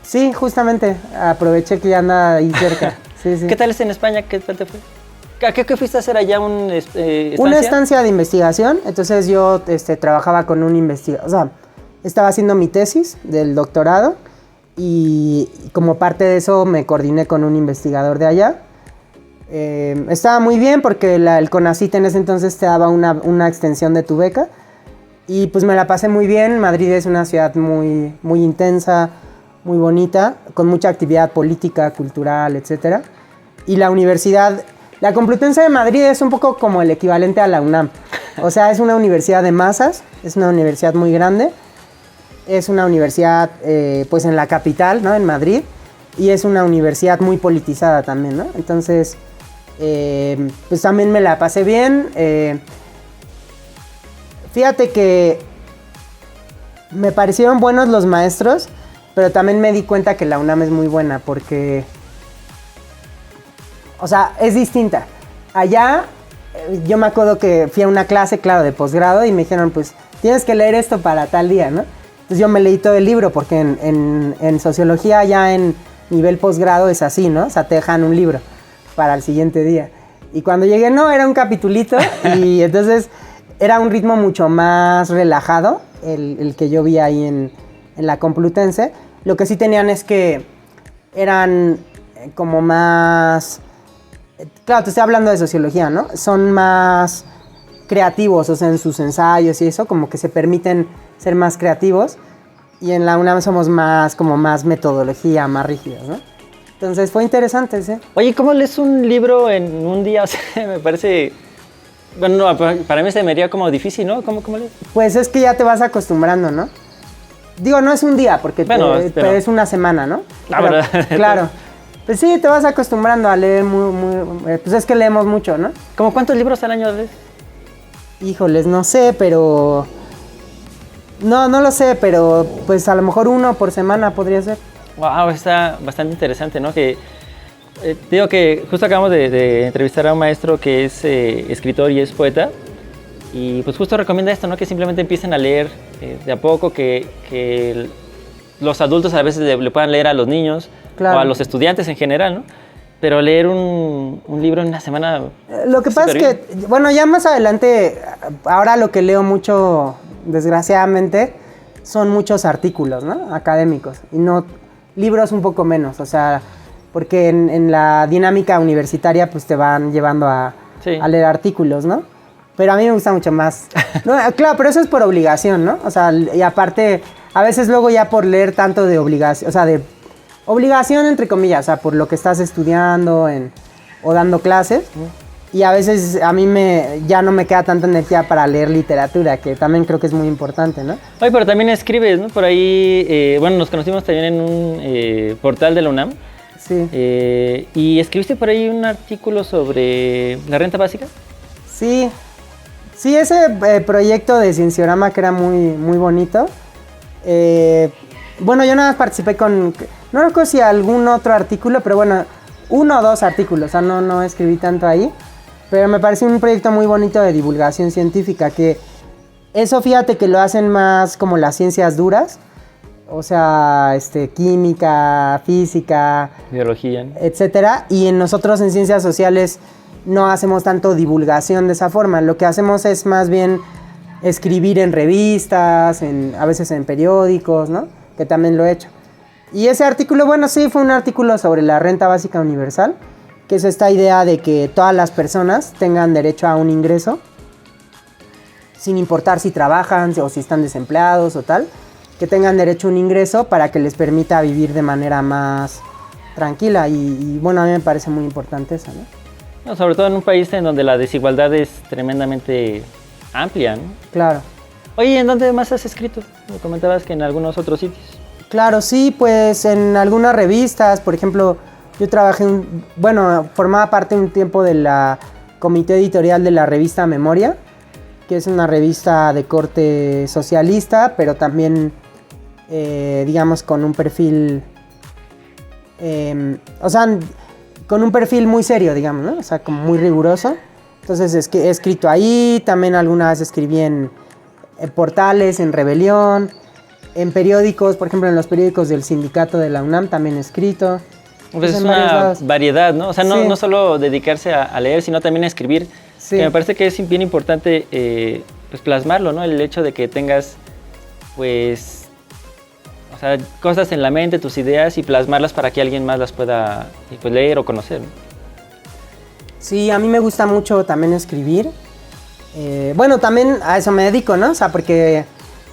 Sí, justamente, aproveché que ya andaba ahí cerca. Sí. ¿Qué tal es en España? ¿Qué tal te fue? ¿Qué fuiste a hacer allá? ¿Estancia? Una estancia de investigación. Entonces yo trabajaba con un investigador, o sea, estaba haciendo mi tesis del doctorado y como parte de eso me coordiné con un investigador de allá. Estaba muy bien porque el CONACYT en ese entonces te daba una extensión de tu beca. Y pues me la pasé muy bien. Madrid es una ciudad muy, muy intensa, muy bonita, con mucha actividad política, cultural, etc. Y la universidad, la Complutense de Madrid es un poco como el equivalente a la UNAM. O sea, es una universidad de masas, es una universidad muy grande. Es una universidad pues en la capital, ¿no? En Madrid. Y es una universidad muy politizada también, ¿no? Entonces, pues también me la pasé bien. Fíjate que me parecieron buenos los maestros, pero también me di cuenta que la UNAM es muy buena porque, o sea, es distinta. Allá, yo me acuerdo que fui a una clase, claro, de posgrado y me dijeron, pues, tienes que leer esto para tal día, ¿no? Entonces yo me leí todo el libro porque en sociología ya en nivel posgrado es así, ¿no? O sea, te dejan un libro para el siguiente día. Y cuando llegué, no, era un capitulito y entonces era un ritmo mucho más relajado el que yo vi ahí en la Complutense. Lo que sí tenían es que eran como más... Claro, te estoy hablando de sociología, ¿no? Son más creativos, o sea, en sus ensayos y eso, como que se permiten ser más creativos. Y en la UNAM somos más, como más metodología, más rígidos, ¿no? Entonces fue interesante, ¿sí? Oye, ¿cómo lees un libro en un día? O sea, me parece... Bueno, no, para mí se me haría como difícil, ¿no? ¿Cómo lees? Pues es que ya te vas acostumbrando, ¿no? Digo, no es un día, porque bueno, pero es una semana, ¿no? La verdad. Claro. Pues sí, te vas acostumbrando a leer pues es que leemos mucho, ¿no? ¿Cómo cuántos libros al año lees? Híjoles, no sé, pero... No lo sé, pero pues a lo mejor 1 por semana podría ser. Wow, está bastante interesante, ¿no? Que digo que justo acabamos de entrevistar a un maestro que es escritor y es poeta. Y pues justo recomienda esto, ¿no? Que simplemente empiecen a leer de a poco, que los adultos a veces le puedan leer a los niños Claro. o a los estudiantes en general, ¿no? Pero leer un libro en una semana... Lo que pasa es que, bueno, ya más adelante, ahora lo que leo mucho, desgraciadamente, son muchos artículos, ¿no? Académicos, y no libros un poco menos, o sea, porque en la dinámica universitaria pues te van llevando a leer artículos, ¿no? Pero a mí me gusta mucho más. No, claro, pero eso es por obligación, ¿no? O sea, y aparte, a veces luego ya por leer tanto de obligación, o sea, de obligación entre comillas, o sea, por lo que estás estudiando o dando clases. Y a veces a mí ya no me queda tanta energía para leer literatura, que también creo que es muy importante, ¿no? Oye, pero también escribes, ¿no? Por ahí, bueno, nos conocimos también en un portal de la UNAM. Sí. ¿Y escribiste por ahí un artículo sobre la renta básica? Sí. Sí, ese proyecto de Cienciorama que era muy, muy bonito. Bueno, yo nada más participé no recuerdo si algún otro artículo, pero bueno, 1 o 2 artículos, o sea, no escribí tanto ahí. Pero me pareció un proyecto muy bonito de divulgación científica, que eso fíjate que lo hacen más como las ciencias duras, o sea, química, física, biología, etcétera, y nosotros en ciencias sociales no hacemos tanto divulgación de esa forma. Lo que hacemos es más bien escribir en revistas, a veces en periódicos, ¿no? Que también lo he hecho. Y ese artículo, bueno, sí, fue un artículo sobre la renta básica universal, que es esta idea de que todas las personas tengan derecho a un ingreso, sin importar si trabajan o si están desempleados o tal, que tengan derecho a un ingreso para que les permita vivir de manera más tranquila. Y bueno, a mí me parece muy importante eso, ¿no? No, sobre todo en un país en donde la desigualdad es tremendamente amplia, ¿no? Claro. Oye, ¿en dónde más has escrito? Me comentabas que en algunos otros sitios. Claro, sí, pues en algunas revistas, por ejemplo, yo trabajé, formaba parte un tiempo de la comité editorial de la revista Memoria, que es una revista de corte socialista, pero también, digamos, con un perfil, con un perfil muy serio, digamos, ¿no? O sea, como muy riguroso. Entonces es que he escrito ahí, también alguna vez escribí en portales, en Rebelión, en periódicos, por ejemplo en los periódicos del sindicato de la UNAM también he escrito. Pues es una variedad, ¿no? O sea, no solo dedicarse a leer, sino también a escribir. Sí. Que me parece que es bien importante pues plasmarlo, ¿no? El hecho de que tengas, pues, o sea, cosas en la mente, tus ideas, y plasmarlas para que alguien más las pueda pues, leer o conocer, ¿no? Sí, a mí me gusta mucho también escribir. Bueno, también a eso me dedico, ¿no? O sea, porque,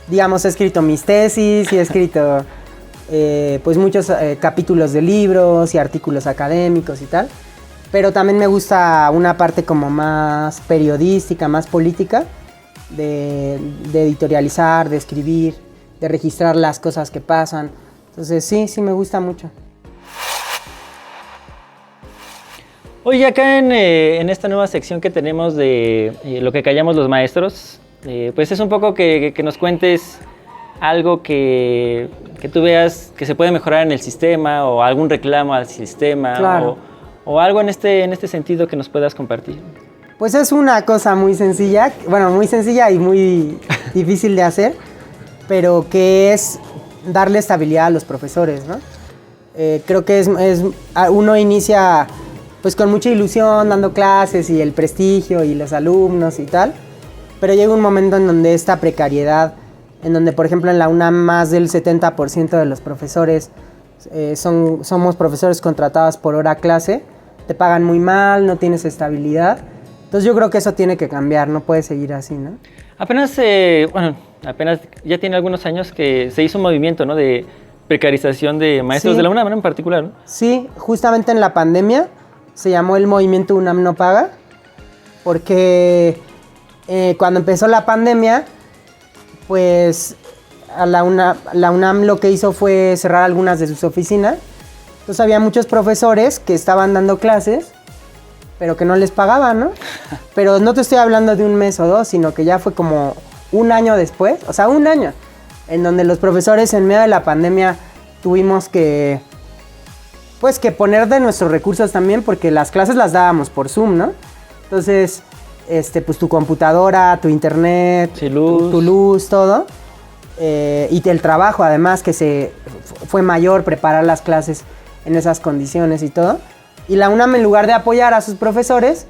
digamos, he escrito mis tesis y he escrito pues muchos capítulos de libros y artículos académicos y tal. Pero también me gusta una parte como más periodística, más política, de editorializar, de escribir, de registrar las cosas que pasan. Entonces sí me gusta mucho. Oye, acá en esta nueva sección que tenemos de lo que callamos los maestros, pues es un poco que nos cuentes algo que tú veas que se puede mejorar en el sistema, o algún reclamo al sistema, claro, o algo en este sentido que nos puedas compartir. Pues es una cosa muy sencilla, muy sencilla y muy difícil de hacer, pero que es darle estabilidad a los profesores, ¿no? Creo que uno inicia pues con mucha ilusión dando clases y el prestigio y los alumnos y tal, pero llega un momento en donde esta precariedad, en donde por ejemplo en la UNAM más del 70% de los profesores somos profesores contratados por hora clase, te pagan muy mal, no tienes estabilidad. Entonces yo creo que eso tiene que cambiar, no puede seguir así, ¿no? Apenas ya tiene algunos años que se hizo un movimiento, ¿no? De precarización de maestros de la UNAM, ¿no? En particular, ¿no? Sí, justamente en la pandemia se llamó el movimiento UNAM no paga, porque cuando empezó la pandemia, pues la UNAM lo que hizo fue cerrar algunas de sus oficinas. Entonces había muchos profesores que estaban dando clases, pero que no les pagaban, ¿no? Pero no te estoy hablando de un mes o 2, sino que ya fue como un año después, o sea, un año, en donde los profesores en medio de la pandemia tuvimos que poner de nuestros recursos también, porque las clases las dábamos por Zoom, ¿no? Entonces, pues tu computadora, tu internet, sí, luz. Tu luz, todo. y el trabajo además que fue mayor, preparar las clases en esas condiciones y todo. Y la UNAM, en lugar de apoyar a sus profesores,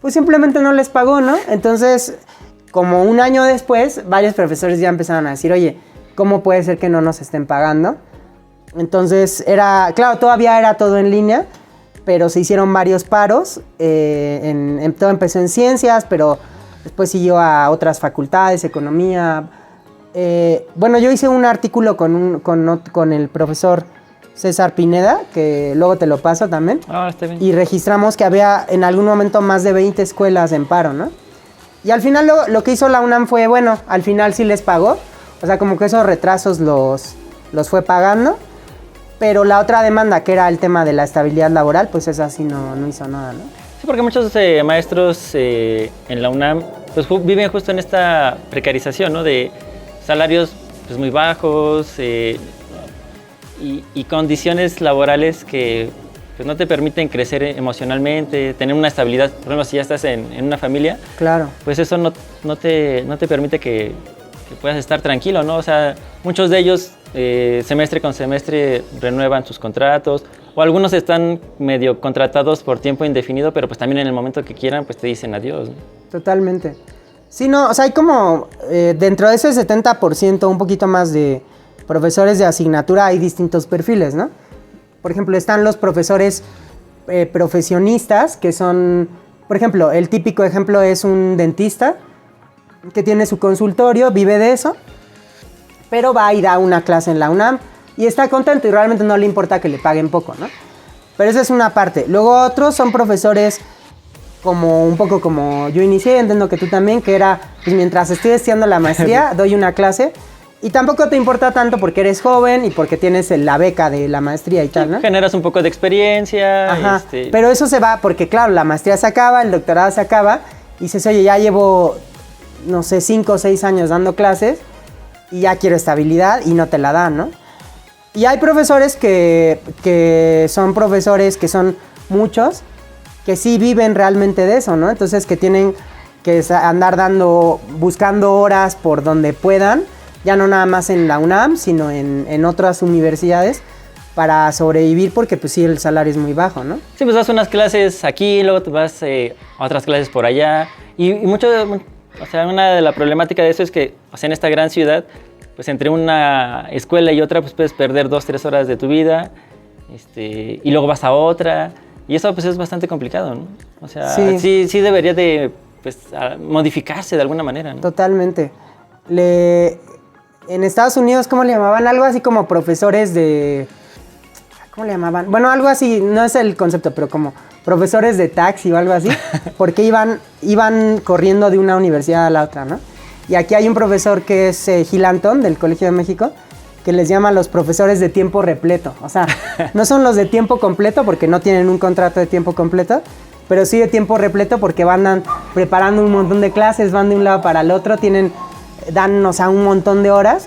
pues simplemente no les pagó, ¿no? Entonces, como un año después, varios profesores ya empezaron a decir, oye, ¿cómo puede ser que no nos estén pagando? Entonces, claro, todavía era todo en línea, pero se hicieron varios paros. Todo empezó en ciencias, pero después siguió a otras facultades, economía. Bueno, yo hice un artículo con el profesor César Pineda, que luego te lo paso también. Está bien. Y registramos que había en algún momento más de 20 escuelas en paro, ¿no? Y al final lo que hizo la UNAM fue, bueno, al final sí les pagó. O sea, como que esos retrasos los fue pagando. Pero la otra demanda, que era el tema de la estabilidad laboral, pues esa sí no hizo nada, ¿no? Sí, porque muchos maestros en la UNAM pues, viven justo en esta precarización, ¿no? De salarios pues, muy bajos y condiciones laborales que pues, no te permiten crecer emocionalmente, tener una estabilidad. Por ejemplo, si ya estás en una familia, claro, pues eso no te permite que puedas estar tranquilo, ¿no? O sea, muchos de ellos semestre con semestre renuevan sus contratos, o algunos están medio contratados por tiempo indefinido, pero pues también en el momento que quieran, pues te dicen adiós, ¿no? Totalmente. Sí, no, o sea, hay como, dentro de ese 70%, un poquito más de profesores de asignatura, hay distintos perfiles, ¿no? Por ejemplo, están los profesores profesionistas, que son, por ejemplo, el típico ejemplo es un dentista que tiene su consultorio, vive de eso, pero va a ir a una clase en la UNAM y está contento y realmente no le importa que le paguen poco, ¿no? Pero esa es una parte. Luego otros son profesores un poco como yo inicié, entiendo que tú también, que era, pues mientras estoy estudiando la maestría, doy una clase y tampoco te importa tanto porque eres joven y porque tienes la beca de la maestría y tal, ¿no? Generas un poco de experiencia. Ajá, pero eso se va porque, claro, la maestría se acaba, el doctorado se acaba y dices, oye, ya llevo, no sé, 5 o 6 años dando clases y ya quiero estabilidad y no te la dan, ¿no? Y hay profesores que son profesores, que son muchos, que sí viven realmente de eso, ¿no? Entonces que tienen que andar buscando horas por donde puedan, ya no nada más en la UNAM, sino en otras universidades para sobrevivir porque pues sí el salario es muy bajo, ¿no? Sí, pues das unas clases aquí, luego te vas a otras clases por allá y mucho, o sea, una de la problemática de eso es que, o sea, en esta gran ciudad, pues entre una escuela y otra, pues puedes perder 2-3 horas de tu vida, y luego vas a otra, y eso pues es bastante complicado, ¿no? O sea, sí debería de, pues, modificarse de alguna manera, ¿no? Totalmente. En Estados Unidos, ¿cómo le llamaban? Algo así como profesores de... ¿Cómo le llamaban? Bueno, algo así, no es el concepto, pero como profesores de taxi o algo así, porque iban corriendo de una universidad a la otra, ¿no? Y aquí hay un profesor que es Gil Antón, del Colegio de México, que les llama los profesores de tiempo repleto. O sea, no son los de tiempo completo porque no tienen un contrato de tiempo completo, pero sí de tiempo repleto porque van preparando un montón de clases, van de un lado para el otro, dan, o sea, un montón de horas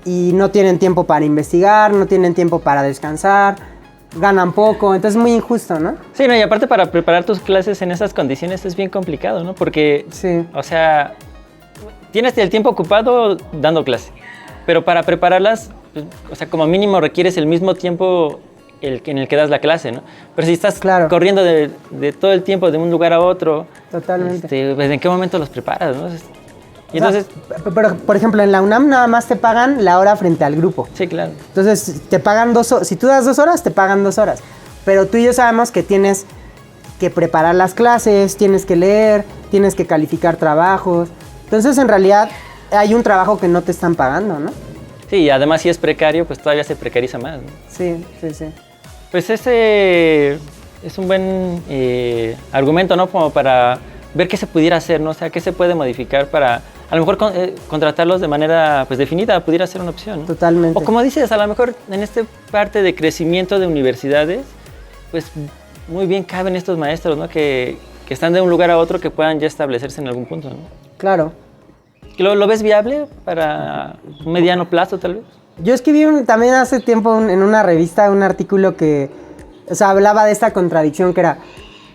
y no tienen tiempo para investigar, no tienen tiempo para descansar, ganan poco, entonces es muy injusto, ¿no? Sí, no, y aparte para preparar tus clases en esas condiciones es bien complicado, ¿no? Porque, sí, o sea, tienes el tiempo ocupado dando clase, pero para prepararlas, pues, o sea, como mínimo requieres el mismo tiempo en el que das la clase, ¿no? Pero si estás corriendo de todo el tiempo de un lugar a otro, totalmente. pues, ¿en qué momento los preparas, no? Y entonces, pero, por ejemplo, en la UNAM nada más te pagan la hora frente al grupo. Sí, claro. Entonces, te pagan 2 horas. Si tú das 2 horas, te pagan 2 horas. Pero tú y yo sabemos que tienes que preparar las clases, tienes que leer, tienes que calificar trabajos. Entonces, en realidad, hay un trabajo que no te están pagando, ¿no? Sí, y además si es precario, pues todavía se precariza más, ¿no? Sí. Pues ese es un buen argumento, ¿no? Como para ver qué se pudiera hacer, ¿no? O sea, qué se puede modificar para, a lo mejor, contratarlos de manera, pues, definida, pudiera ser una opción, ¿no? Totalmente. O como dices, a lo mejor en esta parte de crecimiento de universidades, pues, muy bien caben estos maestros, ¿no? Que están de un lugar a otro, que puedan ya establecerse en algún punto, ¿no? Claro. ¿Lo ves viable para un mediano plazo, tal vez? Yo escribí también hace tiempo en una revista un artículo que, o sea, hablaba de esta contradicción que era,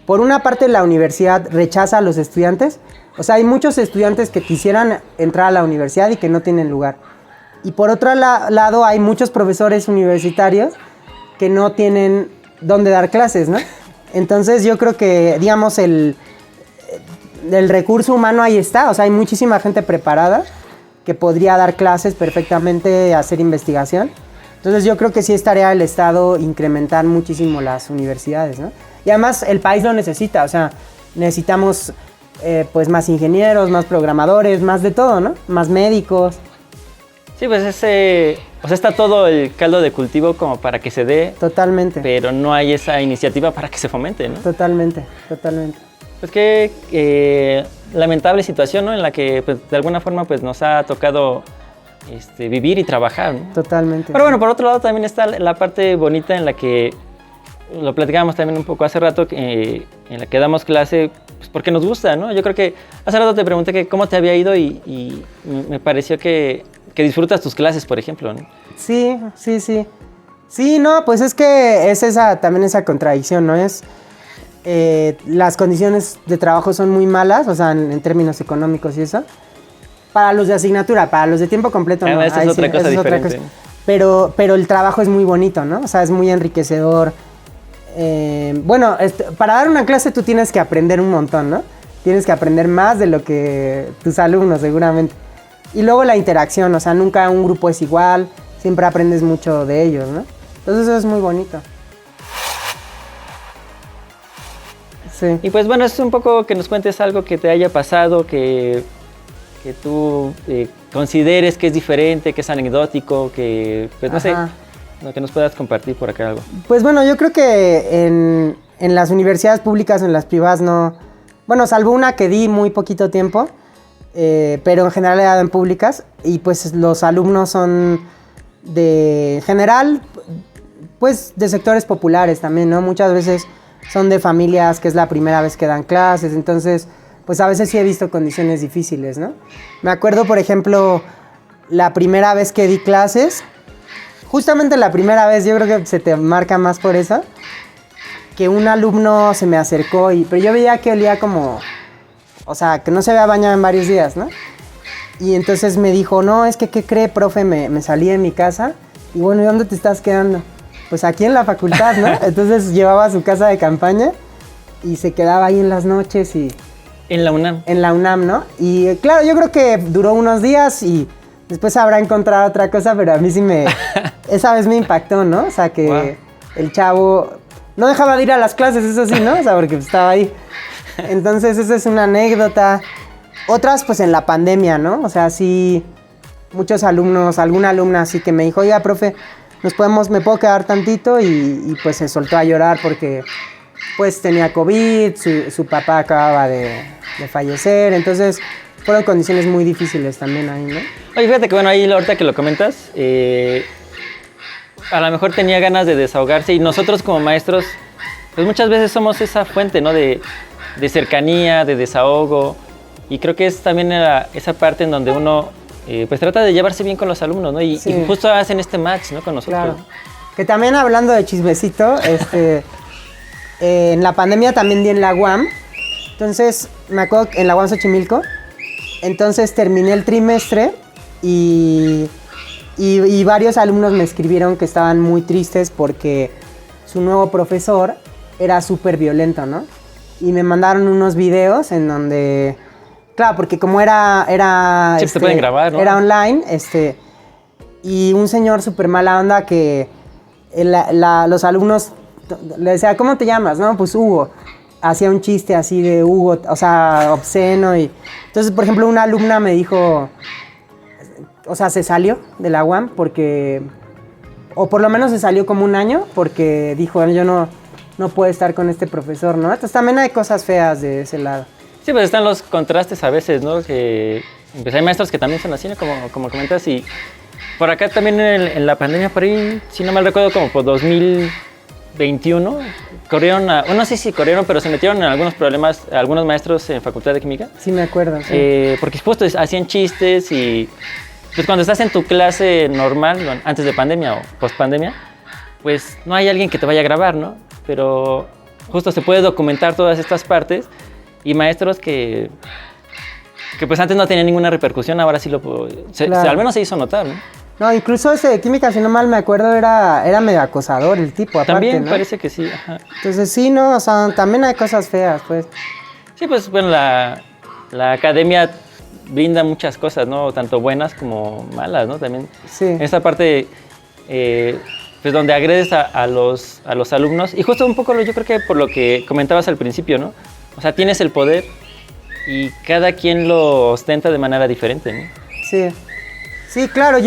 por una parte la universidad rechaza a los estudiantes, o sea, hay muchos estudiantes que quisieran entrar a la universidad y que no tienen lugar. Y por otro lado, hay muchos profesores universitarios que no tienen dónde dar clases, ¿no? Entonces yo creo que, digamos, el recurso humano ahí está. O sea, hay muchísima gente preparada que podría dar clases perfectamente, hacer investigación. Entonces yo creo que sí es tarea del Estado incrementar muchísimo las universidades, ¿no? Y además el país lo necesita, o sea, necesitamos pues más ingenieros, más programadores, más de todo, ¿no? Más médicos. Sí, pues o sea, está todo el caldo de cultivo como para que se dé. Totalmente. Pero no hay esa iniciativa para que se fomente, ¿no? Totalmente, totalmente. Pues qué lamentable situación, ¿no? En la que pues, de alguna forma pues, nos ha tocado vivir y trabajar, ¿no? Totalmente. Pero bueno, por otro lado también está la parte bonita en la que lo platicábamos también un poco hace rato, en la que damos clase pues, porque nos gusta, ¿no? Yo creo que hace rato te pregunté que cómo te había ido y me pareció que disfrutas tus clases, por ejemplo, ¿no? Sí, sí, sí. Sí, no, pues es que es también esa contradicción, ¿no? Las condiciones de trabajo son muy malas, o sea, en términos económicos y eso. Para los de asignatura, para los de tiempo completo, no. Esa es otra cosa diferente. Pero el trabajo es muy bonito, ¿no? O sea, es muy enriquecedor. Bueno, para dar una clase tú tienes que aprender un montón, ¿no? Tienes que aprender más de lo que tus alumnos, seguramente. Y luego la interacción, o sea, nunca un grupo es igual, siempre aprendes mucho de ellos, ¿no? Entonces eso es muy bonito. Sí. Y pues bueno, es un poco que nos cuentes algo que te haya pasado, que tú consideres que es diferente, que es anecdótico, que, pues no sé, que nos puedas compartir por acá algo. Pues bueno, yo creo que en las universidades públicas, en las privadas no... Bueno, salvo una que di muy poquito tiempo, pero en general he dado en públicas y pues los alumnos son en general, pues de sectores populares también, ¿no? Muchas veces son de familias que es la primera vez que dan clases, entonces pues a veces sí he visto condiciones difíciles, ¿no? Me acuerdo, por ejemplo, la primera vez que di clases, justamente la primera vez, yo creo que se te marca más por eso, que un alumno se me acercó, pero yo veía que olía como, o sea, que no se había bañado en varios días, ¿no? Y entonces me dijo, no, es que, ¿qué cree, profe? Me salí de mi casa y bueno, ¿y dónde te estás quedando? Pues aquí en la facultad, ¿no? Entonces llevaba su casa de campaña y se quedaba ahí en las noches y... En la UNAM. En la UNAM, ¿no? Y claro, yo creo que duró unos días y después habrá encontrado otra cosa, pero a mí sí esa vez me impactó, ¿no? O sea, que el chavo no dejaba de ir a las clases, eso sí, ¿no? O sea, porque estaba ahí. Entonces, esa es una anécdota. Otras, pues, en la pandemia, ¿no? O sea, sí, muchos alumnos, alguna alumna así que me dijo, oiga, profe, me puedo quedar tantito y pues se soltó a llorar porque pues tenía COVID, su papá acababa de fallecer, entonces fueron condiciones muy difíciles también ahí, ¿no? Oye, fíjate que bueno, ahí ahorita que lo comentas, a lo mejor tenía ganas de desahogarse y nosotros como maestros, pues muchas veces somos esa fuente, ¿no? De cercanía, de desahogo, y creo que es también esa parte en donde uno pues trata de llevarse bien con los alumnos, ¿no? Y justo hacen este match, ¿no? Con nosotros. Claro. Que también hablando de chismecito, en la pandemia también di en la UAM, entonces me acuerdo en la UAM Xochimilco, entonces terminé el trimestre y varios alumnos me escribieron que estaban muy tristes porque su nuevo profesor era súper violento, ¿no? Y me mandaron unos videos en donde, claro, porque como era sí, se pueden grabar, ¿no? Era online, y un señor súper mala onda que los alumnos le decía, ¿cómo te llamas? No, pues Hugo. Hacía un chiste así de Hugo, o sea, obsceno. Y entonces, por ejemplo, una alumna me dijo, o sea, se salió de la UAM porque, o por lo menos se salió como un año porque dijo, yo no puedo estar con este profesor, ¿no? Entonces también hay cosas feas de ese lado. Sí, pues están los contrastes a veces, ¿no? Que pues hay maestros que también son así, ¿no? Como comentas, y por acá también en la pandemia, por ahí, si no mal recuerdo, como por 2021, corrieron no sé si corrieron, pero se metieron en algunos problemas algunos maestros en Facultad de Química. Sí, me acuerdo, sí. Porque justo hacían chistes y pues cuando estás en tu clase normal, antes de pandemia o post pandemia, pues no hay alguien que te vaya a grabar, ¿no? Pero justo se puede documentar todas estas partes y maestros que pues antes no tenían ninguna repercusión, ahora sí claro. Al menos se hizo notar, ¿no? No, incluso ese de química, si no mal me acuerdo, era medio acosador el tipo, aparte, También ¿no? parece que sí, ajá. Entonces sí, no, o sea, también hay cosas feas, pues. Sí, pues bueno, la academia brinda muchas cosas, ¿no? Tanto buenas como malas, ¿no? También Sí. en esta parte, pues donde agredes a los alumnos, y justo un poco yo creo que por lo que comentabas al principio, ¿no? O sea, tienes el poder y cada quien lo ostenta de manera diferente, ¿no? Sí. Sí, claro,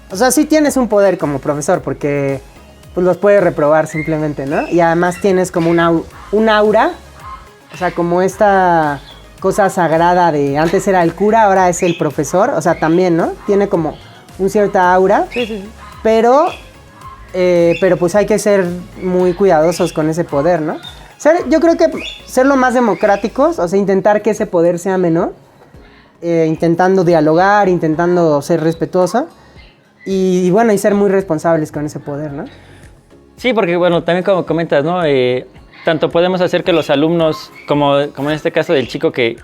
o sea, sí tienes un poder como profesor porque pues los puedes reprobar simplemente, ¿no? Y además tienes como un aura, o sea, como esta cosa sagrada de antes era el cura, ahora es el profesor, o sea, también, ¿no? Tiene como un cierta aura, Sí. pero pues hay que ser muy cuidadosos con ese poder, ¿no? Yo creo que ser lo más democráticos, o sea, intentar que ese poder sea menor, intentando dialogar, intentando ser respetuoso y bueno, y ser muy responsables con ese poder, ¿no? Sí, porque bueno, también como comentas, ¿no? Tanto podemos hacer que los alumnos, como en este caso del chico que,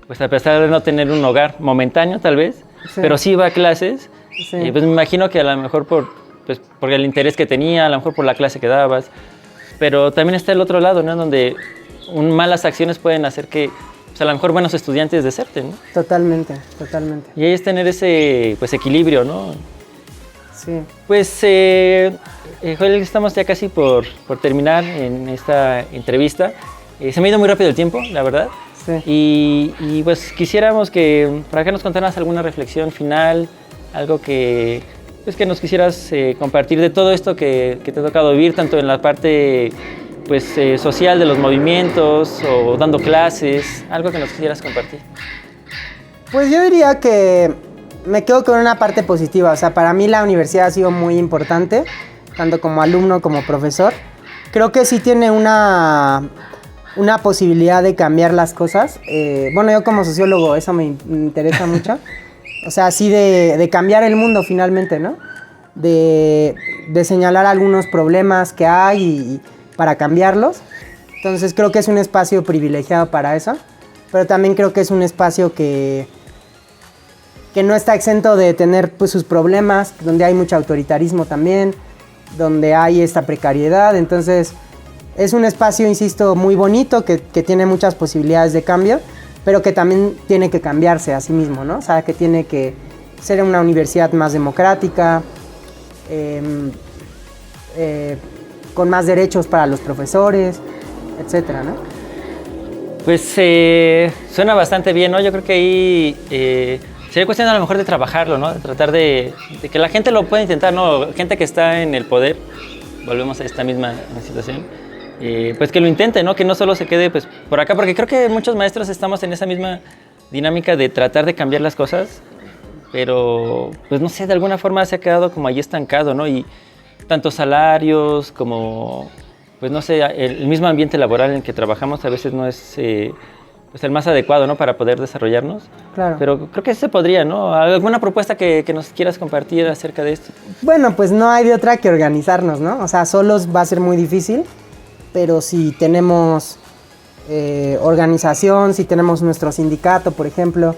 pues a pesar de no tener un hogar momentáneo tal vez, Sí. pero sí va a clases, Sí. pues me imagino que a lo mejor por el interés que tenía, a lo mejor por la clase que dabas, pero también está el otro lado, ¿no? Donde malas acciones pueden hacer que pues, a lo mejor buenos estudiantes deserten, ¿no? Totalmente, totalmente. Y ahí es tener ese pues, equilibrio, ¿no? Sí. Pues, Joel, estamos ya casi por terminar en esta entrevista. Se me ha ido muy rápido el tiempo, la verdad. Sí. Y pues quisiéramos que para que nos contaras alguna reflexión final, algo que nos quisieras compartir de todo esto que te ha tocado vivir, tanto en la parte pues, social de los movimientos o dando clases, algo que nos quisieras compartir. Pues yo diría que me quedo con una parte positiva. O sea, para mí la universidad ha sido muy importante, tanto como alumno como profesor. Creo que sí tiene una posibilidad de cambiar las cosas. Bueno, yo como sociólogo eso me interesa mucho. O sea, sí de cambiar el mundo finalmente, ¿no? De señalar algunos problemas que hay y para cambiarlos. Entonces creo que es un espacio privilegiado para eso. Pero también creo que es un espacio que no está exento de tener pues, sus problemas, donde hay mucho autoritarismo también, donde hay esta precariedad. Entonces es un espacio, insisto, muy bonito, que tiene muchas posibilidades de cambio, pero que también tiene que cambiarse a sí mismo, ¿no? O sea, que tiene que ser una universidad más democrática, con más derechos para los profesores, etcétera, ¿no? Pues suena bastante bien, ¿no? Yo creo que ahí sería cuestión a lo mejor de trabajarlo, ¿no? De tratar de que la gente lo pueda intentar, ¿no? Gente que está en el poder, volvemos a esta misma situación, pues que lo intente, ¿no? Que no solo se quede pues, por acá, porque creo que muchos maestros estamos en esa misma dinámica de tratar de cambiar las cosas, pero pues no sé, de alguna forma se ha quedado como ahí estancado, ¿no? Y tanto salarios como, pues no sé, el mismo ambiente laboral en el que trabajamos a veces no es pues el más adecuado, ¿no? Para poder desarrollarnos. Claro. Pero creo que se podría, ¿no? ¿Alguna propuesta que nos quieras compartir acerca de esto? Bueno, pues no hay de otra que organizarnos, ¿no? O sea, solos va a ser muy difícil, pero si tenemos organización, si tenemos nuestro sindicato, por ejemplo,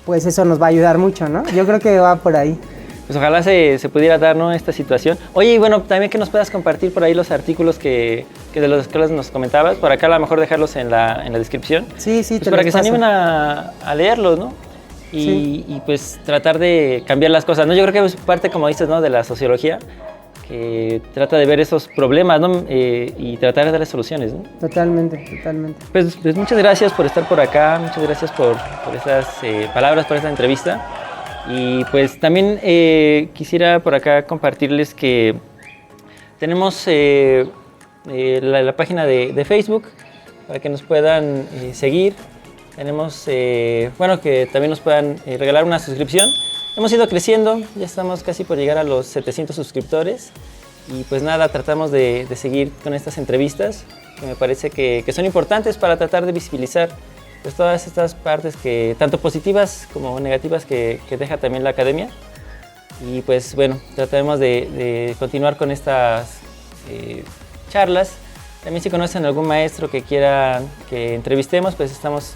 pues eso nos va a ayudar mucho, ¿no? Yo creo que va por ahí. Pues ojalá se pudiera dar, ¿no? Esta situación. Oye, y bueno, también que nos puedas compartir por ahí los artículos que de los que nos comentabas, por acá a lo mejor dejarlos en la descripción. Sí, pues para que se animen a leerlos, ¿no? Y pues tratar de cambiar las cosas, ¿no? Yo creo que es parte, como dices, ¿no? De la sociología, que trata de ver esos problemas, ¿no? Y tratar de darle soluciones, ¿no? Totalmente, totalmente. Pues muchas gracias por estar por acá, muchas gracias por esas palabras, por esta entrevista. Y pues también quisiera por acá compartirles que tenemos la página de Facebook para que nos puedan seguir. Tenemos, bueno, que también nos puedan regalar una suscripción. Hemos ido creciendo, ya estamos casi por llegar a los 700 suscriptores. Y pues nada, tratamos de seguir con estas entrevistas, que me parece que son importantes para tratar de visibilizar pues todas estas partes que tanto positivas como negativas que deja también la academia. Y pues bueno, trataremos de continuar con estas charlas. También si conocen algún maestro que quiera que entrevistemos, pues estamos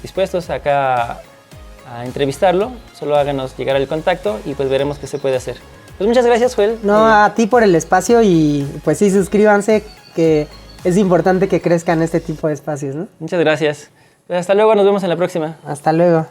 dispuestos acá a entrevistarlo, solo háganos llegar el contacto y pues veremos qué se puede hacer. Pues muchas gracias, Joel. No, a ti por el espacio y pues sí, suscríbanse, que es importante que crezcan este tipo de espacios, ¿no? Muchas gracias. Pues hasta luego, nos vemos en la próxima. Hasta luego.